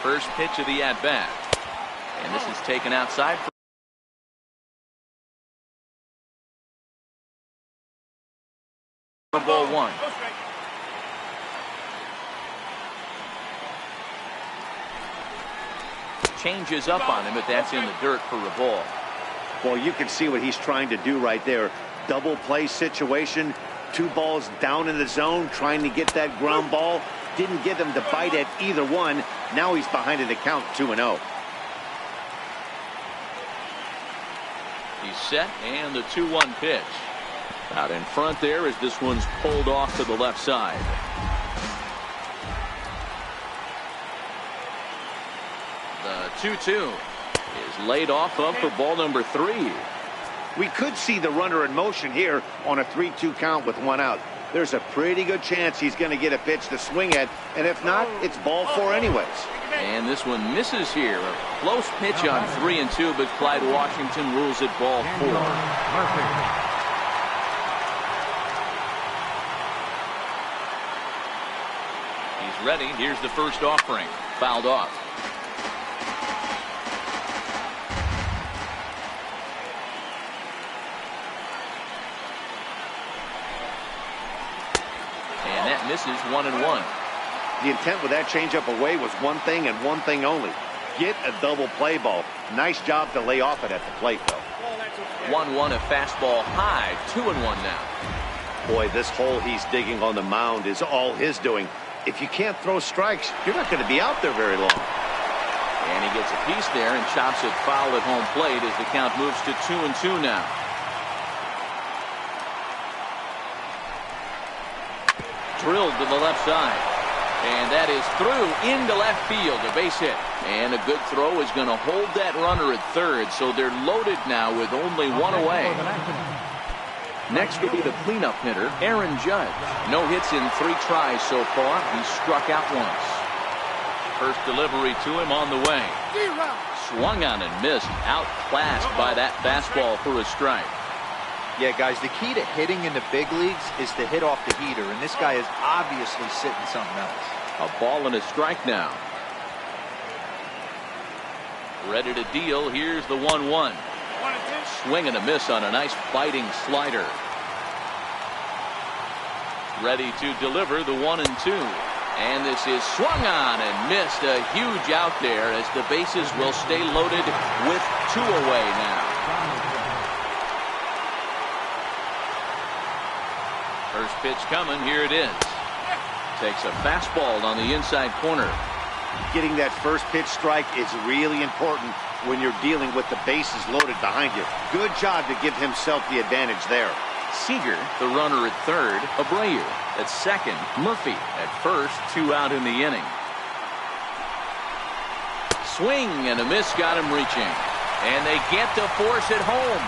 First pitch of the at-bat. And this is taken outside for ball 1. Changes up on him, but that's in the dirt for a ball. Well, you can see what he's trying to do right there. Double play situation. 2 balls down in the zone, trying to get that ground ball. Didn't get him to bite at either one. Now he's behind in the count, 2-0. He's set, and the 2-1 pitch. Out in front there as this one's pulled off to the left side. The 2-2 is laid off up for ball number 3. We could see the runner in motion here on a 3-2 count with 1 out. There's a pretty good chance he's going to get a pitch to swing at, and if not, it's ball 4 anyways. And this one misses here. A close pitch on 3-2, but Clyde Washington rules it ball 4. He's ready. Here's the first offering. Fouled off. And that misses 1-1. The intent with that changeup away was one thing and one thing only. Get a double play ball. Nice job to lay off it at the plate, though. 1-1, a fastball high. 2-1 now. Boy, this hole he's digging on the mound is all his doing. If you can't throw strikes, you're not going to be out there very long. And he gets a piece there and chops it foul at home plate as the count moves to 2-2 now. Drilled to the left side. And that is through into left field, a base hit. And a good throw is going to hold that runner at third, so they're loaded now with only one away. Next will be the cleanup hitter, Aaron Judge. No hits in 3 tries so far. He struck out once. First delivery to him on the way. Swung on and missed. Outclassed by that fastball for a strike. Yeah, guys, the key to hitting in the big leagues is to hit off the heater, and this guy is obviously sitting something else. A ball and a strike now. Ready to deal. Here's the 1-1. Swing and a miss on a nice biting slider. Ready to deliver the 1-2. And this is swung on and missed. A huge out there as the bases will stay loaded with 2 away now. First pitch coming. Here it is. Takes a fastball on the inside corner. Getting that first pitch strike is really important when you're dealing with the bases loaded behind you. Good job to give himself the advantage there. Seager, the runner at third. Abreu at second. Murphy at first. 2 out in the inning. Swing and a miss got him reaching. And they get to force it home.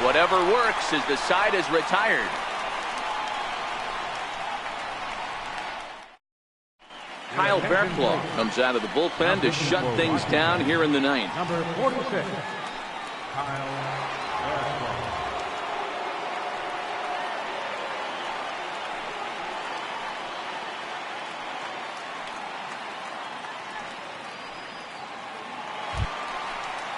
Whatever works as the side is retired. Kyle Barraclough comes out of the bullpen to shut things down here in the 9th. Number 46, Kyle Barraclough.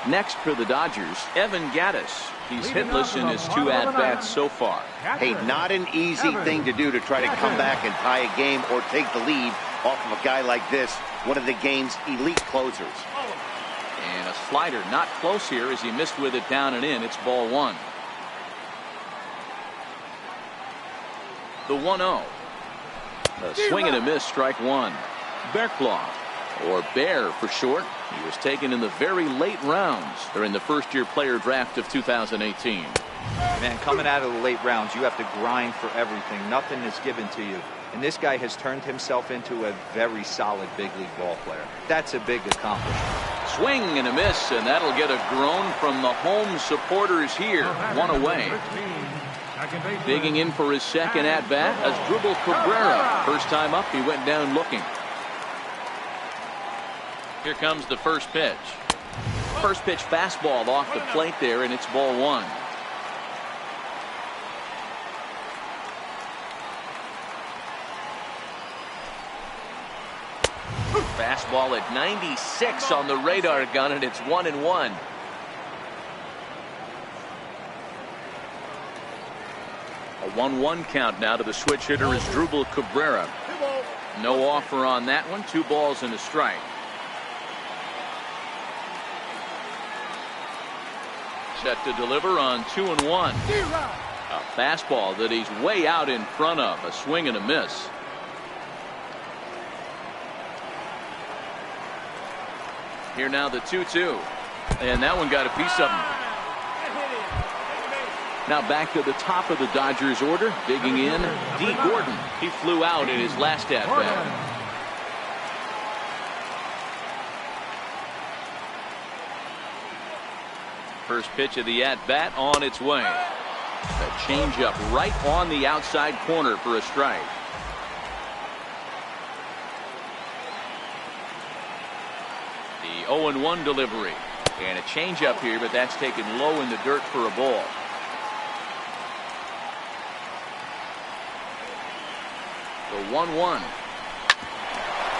Next for the Dodgers, Evan Gattis. He's hitless in his 2 at-bats so far. Hey, not an easy thing to do to try to come back and tie a game or take the lead off of a guy like this, one of the game's elite closers. And a slider not close here as he missed with it down and in. It's ball 1. The 1-0. A swing and a miss, strike 1. Barraclough, or Bear for short. He was taken in the very late rounds during the first-year player draft of 2018. Man, coming out of the late rounds, you have to grind for everything. Nothing is given to you. And this guy has turned himself into a very solid big league ball player. That's a big accomplishment. Swing and a miss, and that'll get a groan from the home supporters here. 1 away. Digging in for his second at-bat, Asdrubal Cabrera. First time up, he went down looking. Here comes the first pitch. First pitch fastball off the plate there, and it's ball 1. Fastball at 96 on the radar gun, and it's 1-1. A 1-1 count now to the switch hitter Asdrubal Cabrera. No offer on that one. 2 balls and a strike. Set to deliver on 2-1. A fastball that he's way out in front of. A swing and a miss. Here now the 2-2. And that one got a piece of him. Now back to the top of the Dodgers order. Digging in, D. Gordon. He flew out in his last at-bat. First pitch of the at-bat on its way. A changeup right on the outside corner for a strike. The 0-1 delivery. And a changeup here, but that's taken low in the dirt for a ball. The 1-1.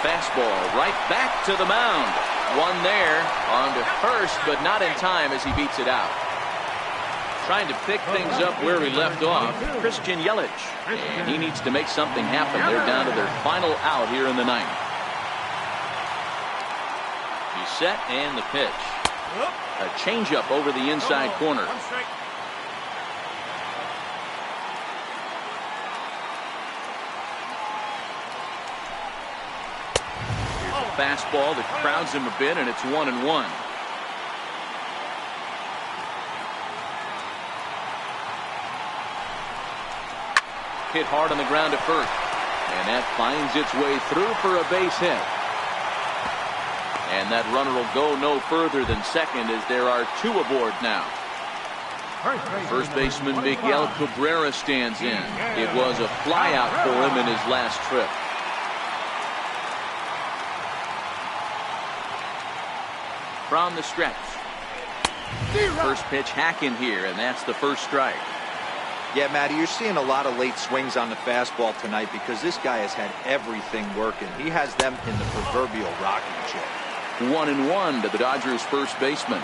Fastball right back to the mound. One there on to first, but not in time as he beats it out. Trying to pick things up where he left off, Christian Yelich. And he needs to make something happen. They're down to their final out here in the 9th. He's set and the pitch. A changeup over the inside corner. Fastball that crowds him a bit, and it's 1-1. Hit hard on the ground at first. And that finds its way through for a base hit. And that runner will go no further than second as there are two aboard now. First baseman Miguel Cabrera stands in. It was a flyout for him in his last trip. From the stretch. First pitch hacking here, and that's the first strike. Yeah, Matty, you're seeing a lot of late swings on the fastball tonight because this guy has had everything working. He has them in the proverbial rocking chair. 1-1 to the Dodgers first baseman.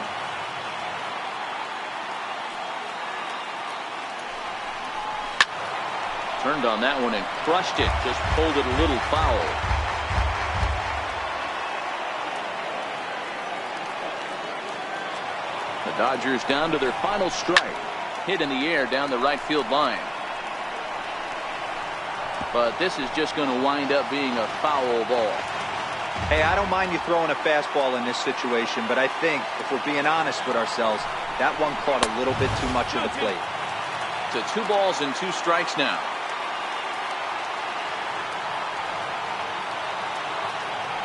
Turned on that one and crushed it. Just pulled it a little foul. The Dodgers down to their final strike. Hit in the air down the right field line. But this is just going to wind up being a foul ball. Hey, I don't mind you throwing a fastball in this situation, but I think if we're being honest with ourselves, that one caught a little bit too much of the plate. To 2 balls and 2 strikes now.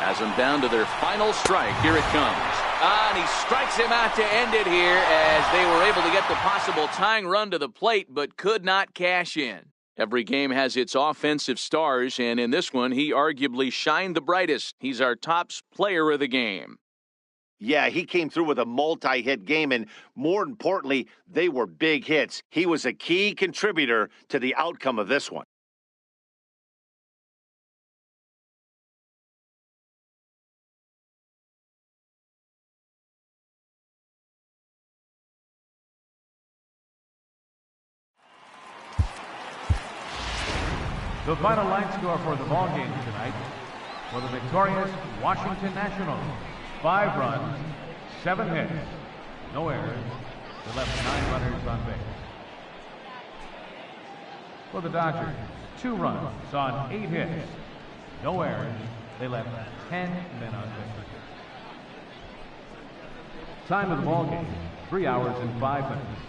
Has them down to their final strike. Here it comes. And he strikes him out to end it here as they were able to get the possible tying run to the plate but could not cash in. Every game has its offensive stars, and in this one, he arguably shined the brightest. He's our top player of the game. Yeah, he came through with a multi-hit game, and more importantly, they were big hits. He was a key contributor to the outcome of this one. The final line score for the ball game tonight for the victorious Washington Nationals: 5 runs, 7 hits, no errors. They left 9 runners on base. For the Dodgers, 2 runs on 8 hits, no errors. They left 10 men on base. Time of the ball game: 3 hours and 5 minutes.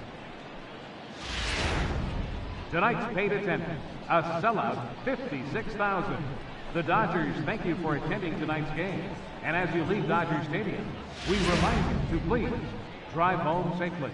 Tonight's paid attendance, a sellout 56,000. The Dodgers thank you for attending tonight's game. And as you leave Dodger Stadium, we remind you to please drive home safely.